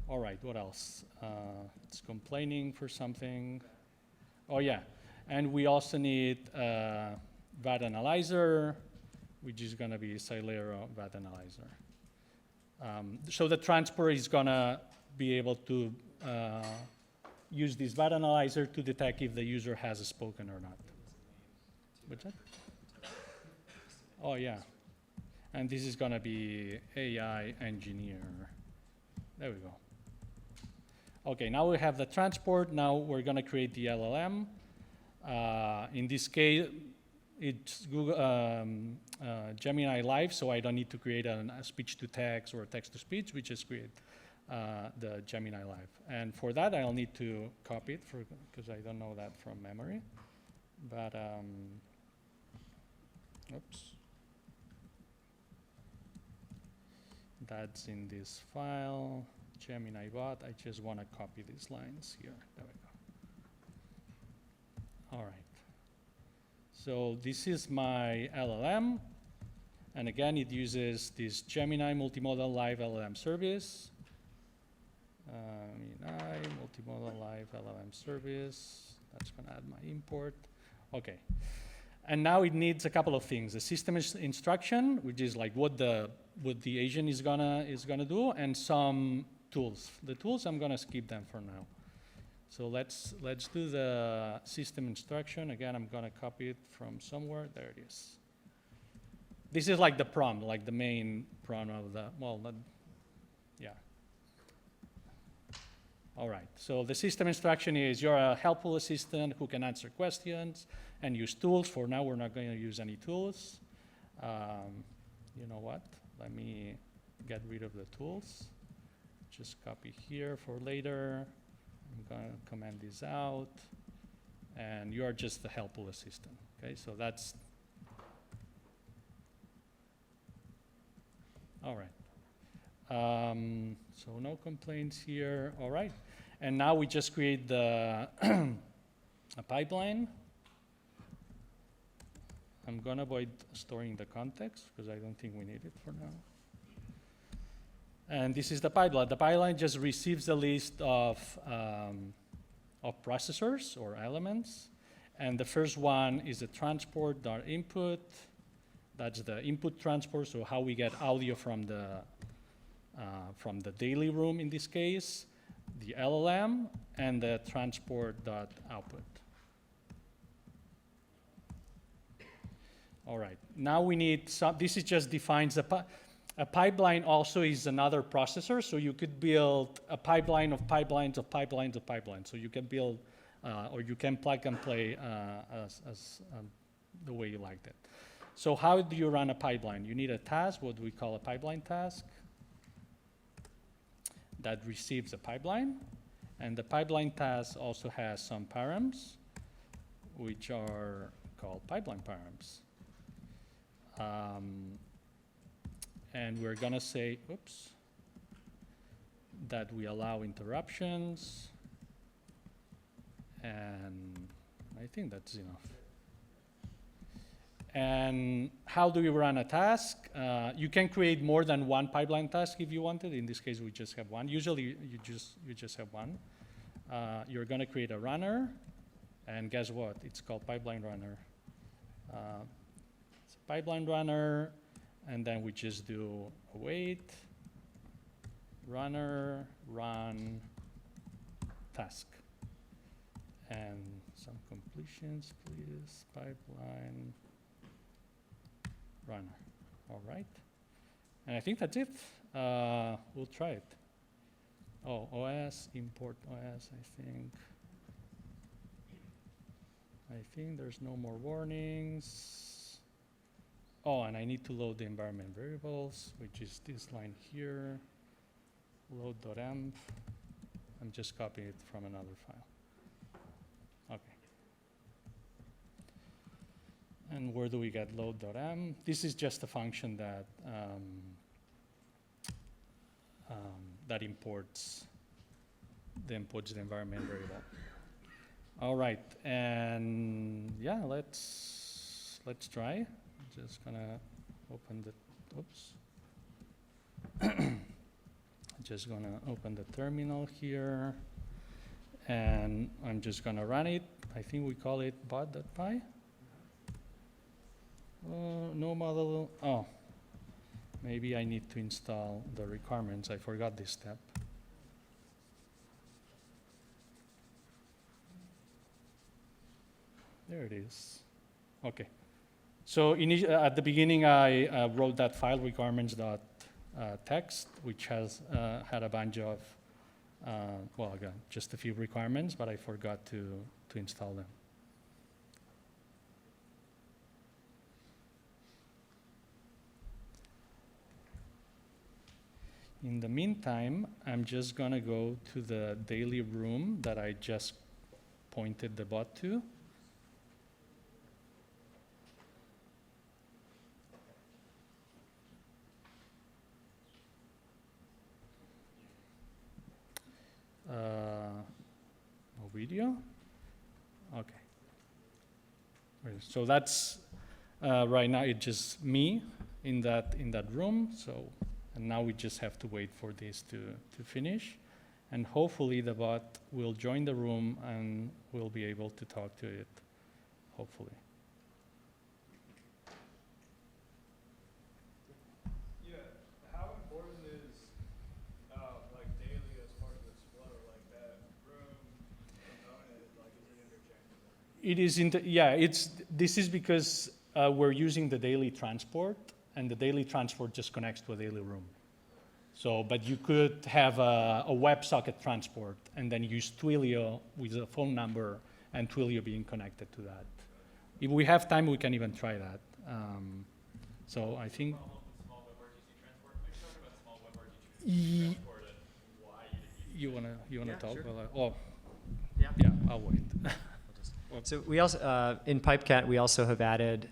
All right, what else? It's complaining for something. Oh yeah, and we also need VAT analyzer, which is gonna be Silero VAT analyzer. So the transport is gonna be able to use this VAT analyzer to detect if the user has spoken or not. What's that? Oh yeah, and this is gonna be AI engineer. There we go. Okay, now we have the transport. Now we're gonna create the LLM. In this case, it's Google Gemini Live, so I don't need to create a speech-to-text or text-to-speech. We just create the Gemini Live. And for that, I'll need to copy it because I don't know that from memory. But, oops. That's in this file, Gemini bot. I just want to copy these lines here. There we go. All right. So this is my LLM. And again, it uses this Gemini multimodal live LLM service. Gemini multimodal live LLM service. That's going to add my import. OK. And now it needs a couple of things: a system instruction, which is like what the agent is gonna do, and some tools. The tools, I'm gonna skip them for now. So let's do the system instruction. Again, I'm gonna copy it from somewhere. There it is. This is like the prompt, like the main prompt of the, well, yeah. All right, so the system instruction is you're a helpful assistant who can answer questions and use tools. For now, we're not going to use any tools. You know what? Let me get rid of the tools. Just copy here for later. I'm going to comment this out. And you are just the helpful assistant. Okay, so that's, all right. So no complaints here. All right. And now we just create the a pipeline. I'm going to avoid storing the context because I don't think we need it for now. And this is the pipeline. The pipeline just receives a list of processors or elements. And the first one is the transport.input. That's the input transport, so how we get audio from the daily room in this case, the LLM, and the transport.output. All right, now we need some, this is just defines a pipeline also is another processor, so you could build a pipeline of pipelines of pipelines of pipelines. So you can build, or you can plug and play as the way you liked it. So how do you run a pipeline? You need a task, what we call a pipeline task, that receives a pipeline. And the pipeline task also has some params, which are called pipeline params. And we're going to say, oops, that we allow interruptions. And I think that's enough. And how do we run a task? You can create more than one pipeline task if you wanted. In this case, we just have one. Usually, you just have one. You're going to create a runner, and guess what? It's called pipeline runner. pipeline runner, and then we just do await, runner, run, task. And some completions, please, pipeline, runner. All right. And I think that's it. We'll try it. Oh, OS, import OS, I think. I think there's no more warnings. Oh, and I need to load the environment variables, which is this line here, load.env. I'm just copying it from another file. Okay. And where do we get load.m? This is just a function that that imports the environment variable. All right, and yeah, let's try. Just gonna open the just gonna open the terminal here, and I'm just gonna run it. I think we call it bot.py. No model. Oh, maybe I need to install the requirements. I forgot this step. There it is. Okay. So at the beginning, I wrote that file requirements.txt, which has had a bunch of, well, again, just a few requirements, but I forgot to install them. In the meantime, I'm just going to go to the daily room that I just pointed the bot to. No video? Okay. So that's right now it's just me in that room. So and now we just have to wait for this to finish, and hopefully the bot will join the room and we'll be able to talk to it. Hopefully. It is this is because we're using the daily transport, and the daily transport just connects to a daily room. So, but you could have a WebSocket transport and then use Twilio with a phone number and Twilio being connected to that. If we have time, we can even try that. So I think. You wanna talk? Sure. Well, Yeah. Yeah, I'll wait. So we also, in Pipecat, we also have added,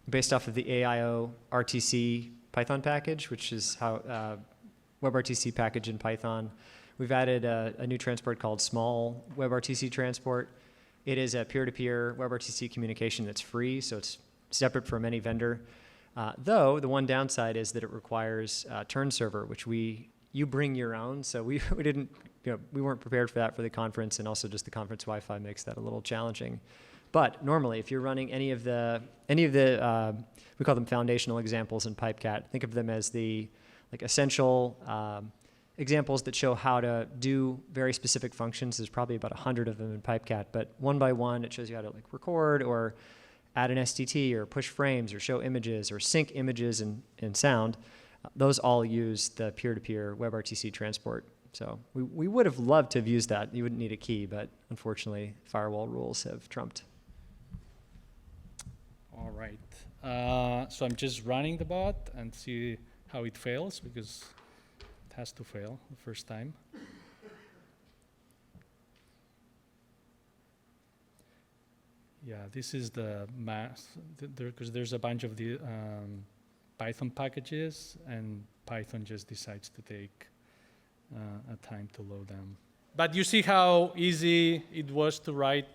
based off of the AIO RTC Python package, which is how WebRTC package in Python, we've added a new transport called small WebRTC transport. It is a peer-to-peer WebRTC communication that's free, so it's separate from any vendor. Though the one downside is that it requires turn server, which you bring your own, so we didn't. We weren't prepared for that for the conference, and also just the conference Wi-Fi makes that a little challenging. But normally, if you're running any of the we call them foundational examples in Pipecat, think of them as the essential examples that show how to do very specific functions. There's probably about 100 of them in Pipecat, but one by one, it shows you how to record or add an STT or push frames or show images or sync images and sound. Those all use the peer-to-peer WebRTC transport. So we would have loved to have used that. You wouldn't need a key, but unfortunately, firewall rules have trumped. All right. So I'm just running the bot and see how it fails, because it has to fail the first time. Yeah, this is the math, because there's a bunch of the Python packages, and Python just decides to take a time to load them. But you see how easy it was to write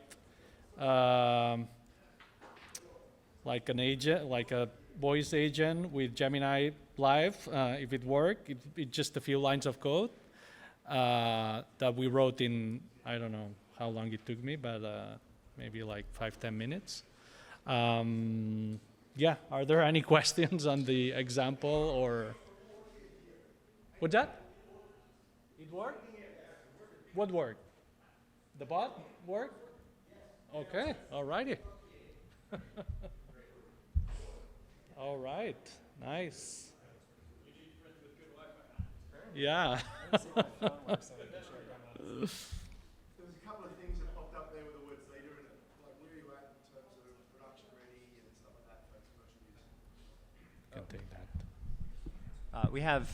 like an agent, like a voice agent with Gemini Live. If it worked, it's just a few lines of code that we wrote in, I don't know how long it took me, but maybe like 5-10 minutes. Yeah, are there any questions on the example or? What's that? It worked? What worked? The bot worked? Okay, all righty. All right, nice. Yeah. There was a couple of things that popped up there with the words leader in it. Like, where are you at in terms of production ready and stuff like that for commercial use? Can take that. We have,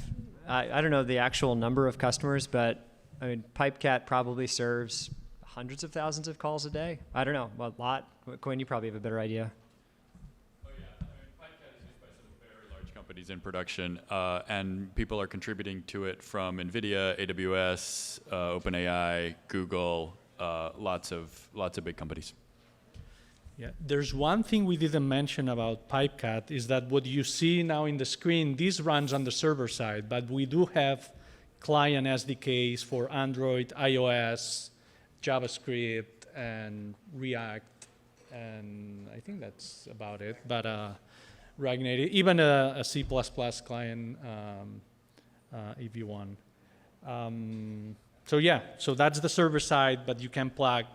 I don't know the actual number of customers, but I mean, Pipecat probably serves hundreds of thousands of calls a day. I don't know, a lot. Quinn, you probably have a better idea. Oh yeah, I mean, Pipecat is used by some very large companies in production, and people are contributing to it from NVIDIA, AWS, OpenAI, Google, lots of big companies. Yeah, there's one thing we didn't mention about Pipecat is that what you see now in the screen, this runs on the server side, but we do have client SDKs for Android, iOS, JavaScript, and React, and I think that's about it. But React Native, even a C++ client if you want. So yeah, so that's the server side, but you can plug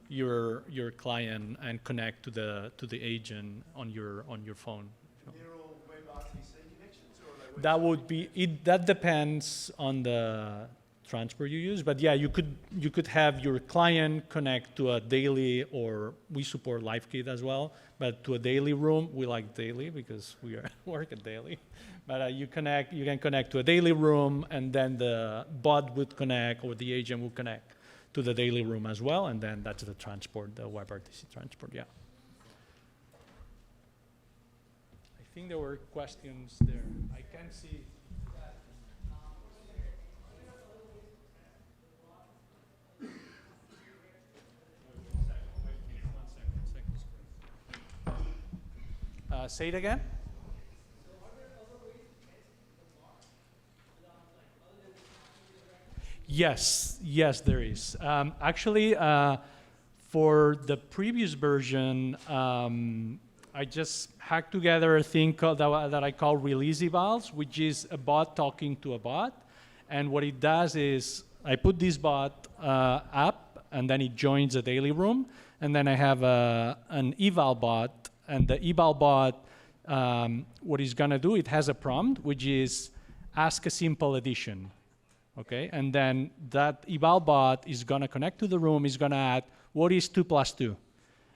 your client and connect to the agent on your phone. They're all WebRTC connections, or are they That would be it. That depends on the transport you use, but yeah, you could have your client connect to a daily, or we support LiveKit as well, but to a daily room. We like daily because we work at daily. But you can connect to a daily room, and then the bot would connect, or the agent would connect to the daily room as well, and then that's the transport, the WebRTC transport. Yeah. I think there were questions there. I can see. Say it again. Yes, there is. Actually, for the previous version, I just hacked together a thing that I call release evals, which is a bot talking to a bot. And what it does is I put this bot up, and then it joins a daily room. And then I have an eval bot. And the eval bot, what it's going to do, it has a prompt, which is ask a simple addition. Okay, and then that eval bot is going to connect to the room, is going to add, what is 2 plus 2?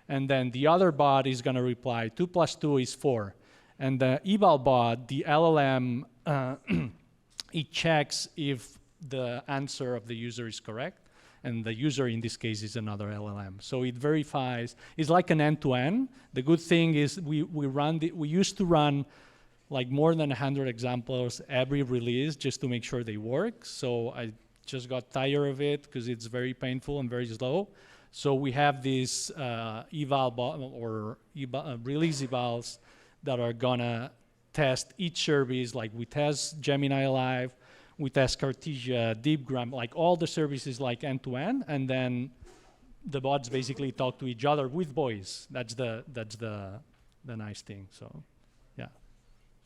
And then the other bot is going to reply, 2 plus 2 is 4. And the eval bot, the LLM, it checks if the answer of the user is correct. And the user in this case is another LLM. So it verifies, it's like an end-to-end. The good thing is we used to run like more than 100 examples every release just to make sure they work. So I just got tired of it because it's very painful and very slow. So we have these eval or release evals that are gonna test each service. Like we test Gemini Live, we test Cartesia, DeepGram, like all the services like end-to-end, and then the bots basically talk to each other with voice. That's the nice thing. So, yeah.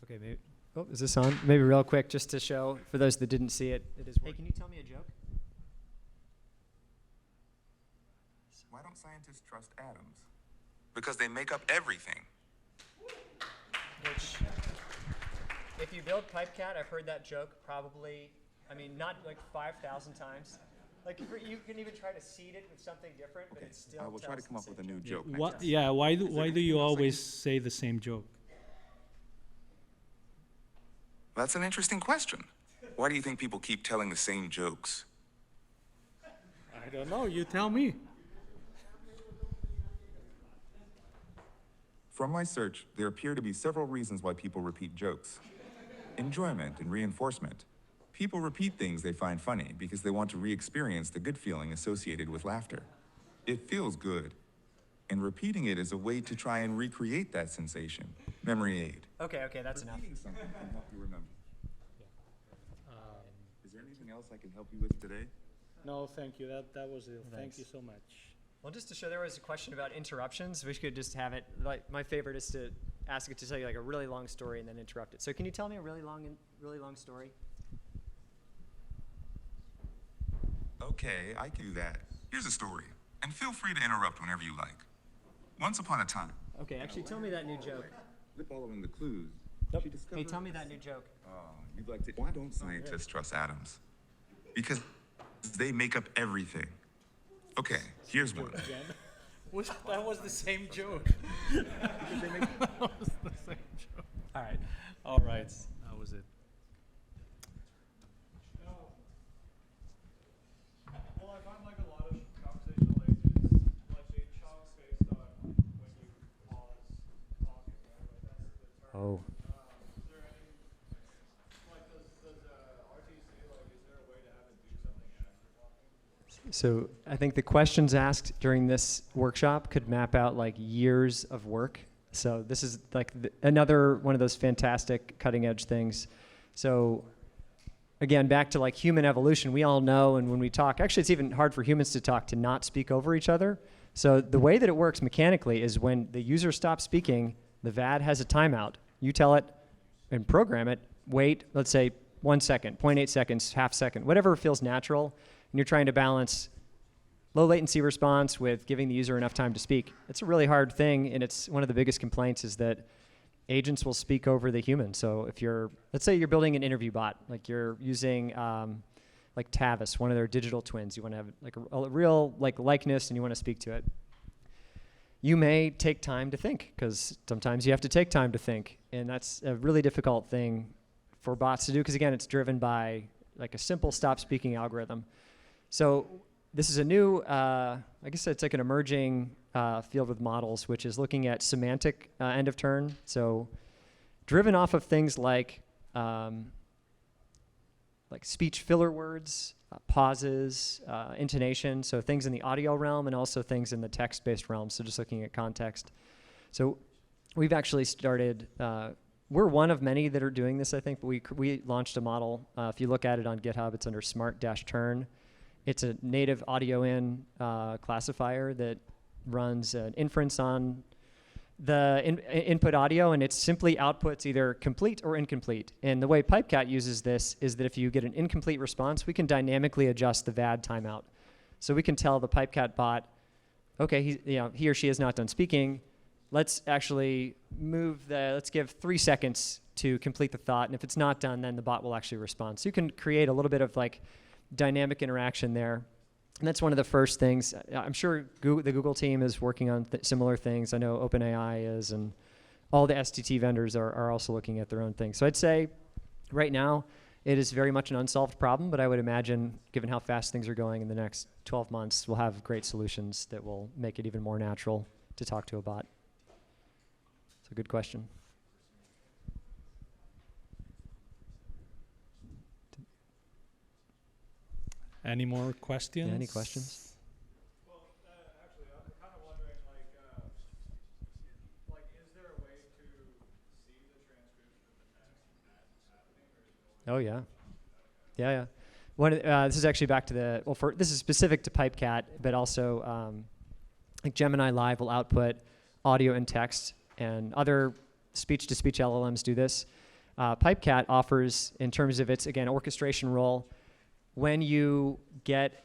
Okay, maybe. Oh, is this on? Maybe real quick, just to show for those that didn't see it. It is. Hey, can you tell me a joke? Why don't scientists trust atoms? Because they make up everything. Which, if you build Pipecat, I've heard that joke probably, I mean, not like 5,000 times. Like you can even try to seed it with something different, but it's still. I will try to come up with a new joke. Why do you always say the same joke? That's an interesting question. Why do you think people keep telling the same jokes? I don't know. You tell me. From my search, there appear to be several reasons why people repeat jokes. Enjoyment and reinforcement. People repeat things they find funny because they want to re-experience the good feeling associated with laughter. It feels good, and repeating it is a way to try and recreate that sensation. Memory aid. Okay, that's enough. Repeating something can help you remember. Is there anything else I can help you with today? No, thank you. That was it. Thanks. Thank you so much. Well, just to show there was a question about interruptions, we could just have it, like my favorite is to ask it to tell you like a really long story and then interrupt it. So can you tell me a really long story? Okay, I can do that. Here's a story, and feel free to interrupt whenever you like. Once upon a time. Okay, actually tell me that new joke. Following the clues, she discovered. Hey, tell me that new joke. You'd like to. Why don't scientists trust atoms? Because they make up everything. Okay, here's one. That was the same joke. All right. All right. That was it. Well, I find like a lot of conversational agents, like they chunks based on when you pause talking, right? Like that's the term. Oh. Is there any, like does RTC, like is there a way to have it do something as you're talking? So I think the questions asked during this workshop could map out like years of work. So this is like another one of those fantastic cutting edge things. So again, back to like human evolution, we all know, and when we talk, actually it's even hard for humans to talk, to not speak over each other. So the way that it works mechanically is when the user stops speaking, the VAD has a timeout. You tell it and program it, wait, let's say 1 second, 0.8 seconds, half second, whatever feels natural. And you're trying to balance low latency response with giving the user enough time to speak. It's a really hard thing, and it's one of the biggest complaints is that agents will speak over the human. So if you're, let's say you're building an interview bot, like you're using like Tavis, one of their digital twins, you want to have like a real like likeness and you want to speak to it. You may take time to think, because sometimes you have to take time to think, and that's a really difficult thing for bots to do, because again, it's driven by like a simple stop speaking algorithm. So this is a new, I guess it's like an emerging field with models, which is looking at semantic end of turn. So driven off of things like speech filler words, pauses, intonation, so things in the audio realm and also things in the text-based realm, so just looking at context. So we've actually started, we're one of many that are doing this, I think, but we launched a model. If you look at it on GitHub, it's under smart-turn. It's a native audio-in classifier that runs an inference on the input audio, and it simply outputs either complete or incomplete. And the way Pipecat uses this is that if you get an incomplete response, we can dynamically adjust the VAD timeout. So we can tell the Pipecat bot, okay, he or she is not done speaking. Let's actually let's give 3 seconds to complete the thought, and if it's not done, then the bot will actually respond. So you can create a little bit of like dynamic interaction there. And that's one of the first things. I'm sure the Google team is working on similar things. I know OpenAI is, and all the STT vendors are also looking at their own things. So I'd say right now it is very much an unsolved problem, but I would imagine, given how fast things are going in the next 12 months, we'll have great solutions that will make it even more natural to talk to a bot. It's a good question. Any more questions? Yeah, any questions? Well, actually, I'm kind of wondering, like, is there a way to see the transcription of the text as it's happening, or is it Oh always yeah, yeah. This is actually back to the this is specific to Pipecat, but also like Gemini Live will output audio and text, and other speech-to-speech LLMs do this. Pipecat offers, in terms of its orchestration role, when you get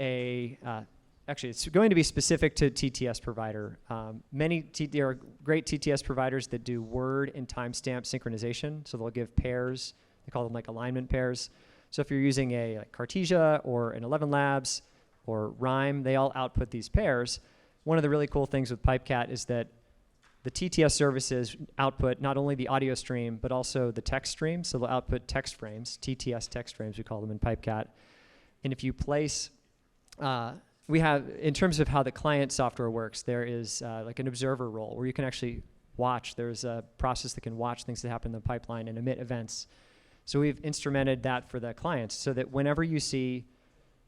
actually it's going to be specific to TTS provider. There are great TTS providers that do word and timestamp synchronization, so they'll give pairs. They call them like alignment pairs. So if you're using a Cartesia or an 11 Labs or Rhyme, they all output these pairs. One of the really cool things with Pipecat is that the TTS services output not only the audio stream, but also the text stream. So they'll output text frames, TTS text frames, we call them in Pipecat. And if you place, we have, in terms of how the client software works, there is like an observer role where you can actually watch. There's a process that can watch things that happen in the pipeline and emit events. So we've instrumented that for the clients so that whenever you see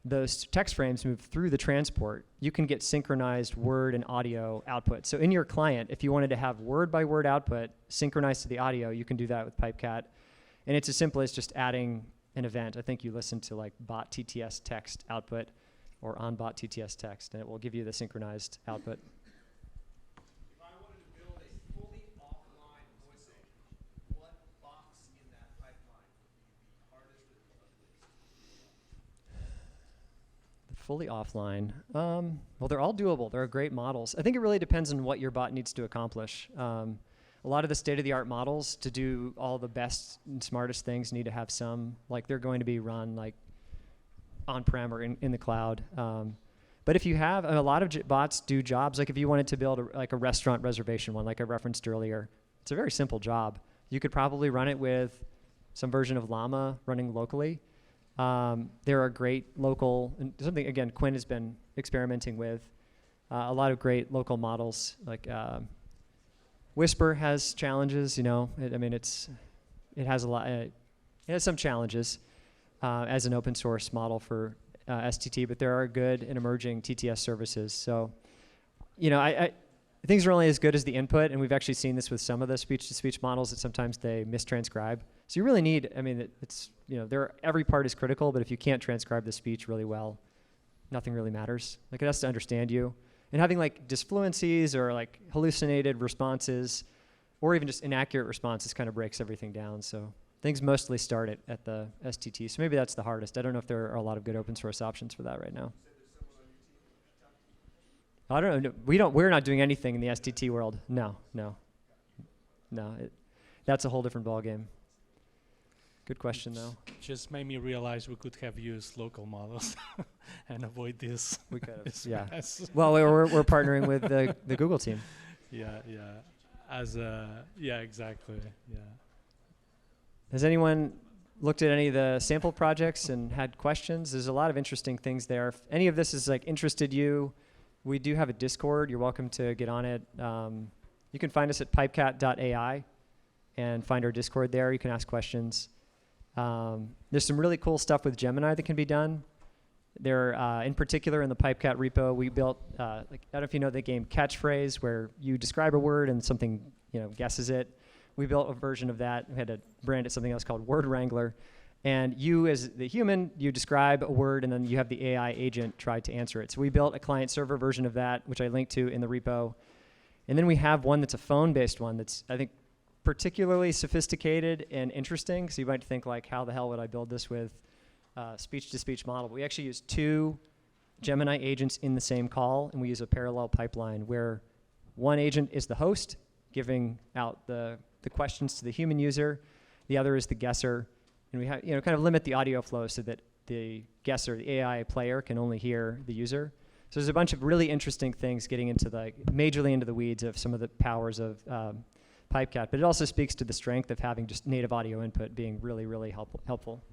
those text frames move through the transport, you can get synchronized word and audio output. So in your client, if you wanted to have word by word output synchronized to the audio, you can do that with Pipecat. And it's as simple as just adding an event. I think you listen to like bot TTS text output or on bot TTS text, and it will give you the synchronized output. If I wanted to build a fully offline voice fully offline. Well, they're all doable. They're great models. I think it really depends on what your bot needs to accomplish. A lot of the state-of-the-art models to do all the best and smartest things need to have some, like they're going to be run like on-prem or in the cloud. But if you have, a lot of bots do jobs, like if you wanted to build like a restaurant reservation one, like I referenced earlier, it's a very simple job. You could probably run it with some version of Llama running locally. There are great local, and something, again, Quinn has been experimenting with a lot of great local models, like Whisper has challenges, you know, it has a lot, it has some challenges as an open source model for STT, but there are good and emerging TTS services. So, you know, things are only as good as the input, and we've actually seen this with some of the speech-to-speech models that sometimes they mistranscribe. So you really need, I mean, it's, you know, every part is critical, but if you can't transcribe the speech really well, nothing really matters. Like, it has to understand you. And having like disfluencies or like hallucinated responses, or even just inaccurate responses kind of breaks everything down. So things mostly start at the STT. So maybe that's the hardest. I don't know if there are a lot of good open source options for that right now. I don't know. We're not doing anything in the STT world. No. That's a whole different ballgame. Good question, though. Just made me realize we could have used local models and avoid this. We could have, yeah. Mess. Well, we're partnering with the Google team. Yeah. Yeah, exactly. Yeah. Has anyone looked at any of the sample projects and had questions? There's a lot of interesting things there. If any of this is like interested you, we do have a Discord. You're welcome to get on it. You can find us at pipecat.ai and find our Discord there. You can ask questions. There's some really cool stuff with Gemini that can be done. There, in particular, in the Pipecat repo, we built, I don't know if you know the game Catchphrase, where you describe a word and something, you know, guesses it. We built a version of that. We had to brand it something else called Word Wrangler. And you, as the human, you describe a word, and then you have the AI agent try to answer it. So we built a client-server version of that, which I linked to in the repo. And then we have one that's a phone-based one that's, I think, particularly sophisticated and interesting. So you might think, like, how the hell would I build this with speech-to-speech model? But we actually use 2 Gemini agents in the same call, and we use a parallel pipeline where one agent is the host, giving out the questions to the human user. The other is the guesser. And we have, you know, kind of limit the audio flow so that the guesser, the AI player, can only hear the user. So there's a bunch of really interesting things getting into majorly into the weeds of some of the powers of Pipecat. But it also speaks to the strength of having just native audio input being really, really helpful.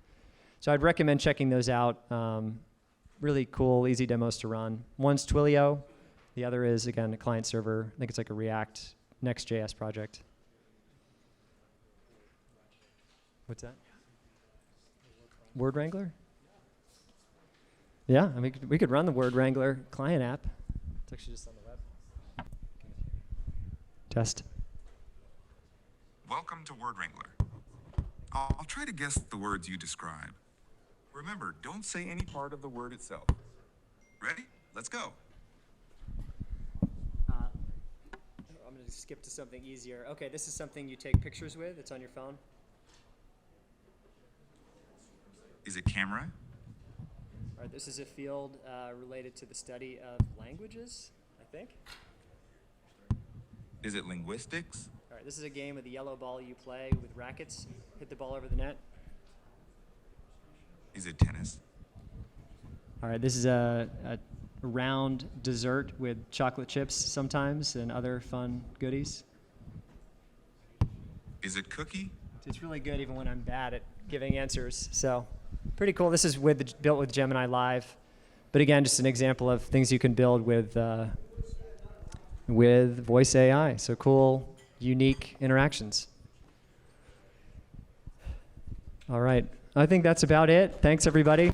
So I'd recommend checking those out. Really cool, easy demos to run. One's Twilio. The other is, again, a client server. I think it's like a React Next.js project. What's that? Word Wrangler? Yeah, I mean, we could run the Word Wrangler client app. It's actually just on the web. Test. Welcome to Word Wrangler. I'll try to guess the words you describe. Remember, don't say any part of the word itself. Ready? Let's go. I'm going to skip to something easier. Okay, this is something you take pictures with. It's on your phone. Is it camera? All right, this is a field related to the study of languages, I think. Is it linguistics? All right, this is a game with a yellow ball you play with rackets. Hit the ball over the net. Is it tennis? All right, this is a round dessert with chocolate chips sometimes and other fun goodies. Is it cookie? It's really good even when I'm bad at giving answers. So pretty cool. This is built with Gemini Live. But again, just an example of things you can build with voice AI. So cool, unique interactions. All right. I think that's about it. Thanks, everybody.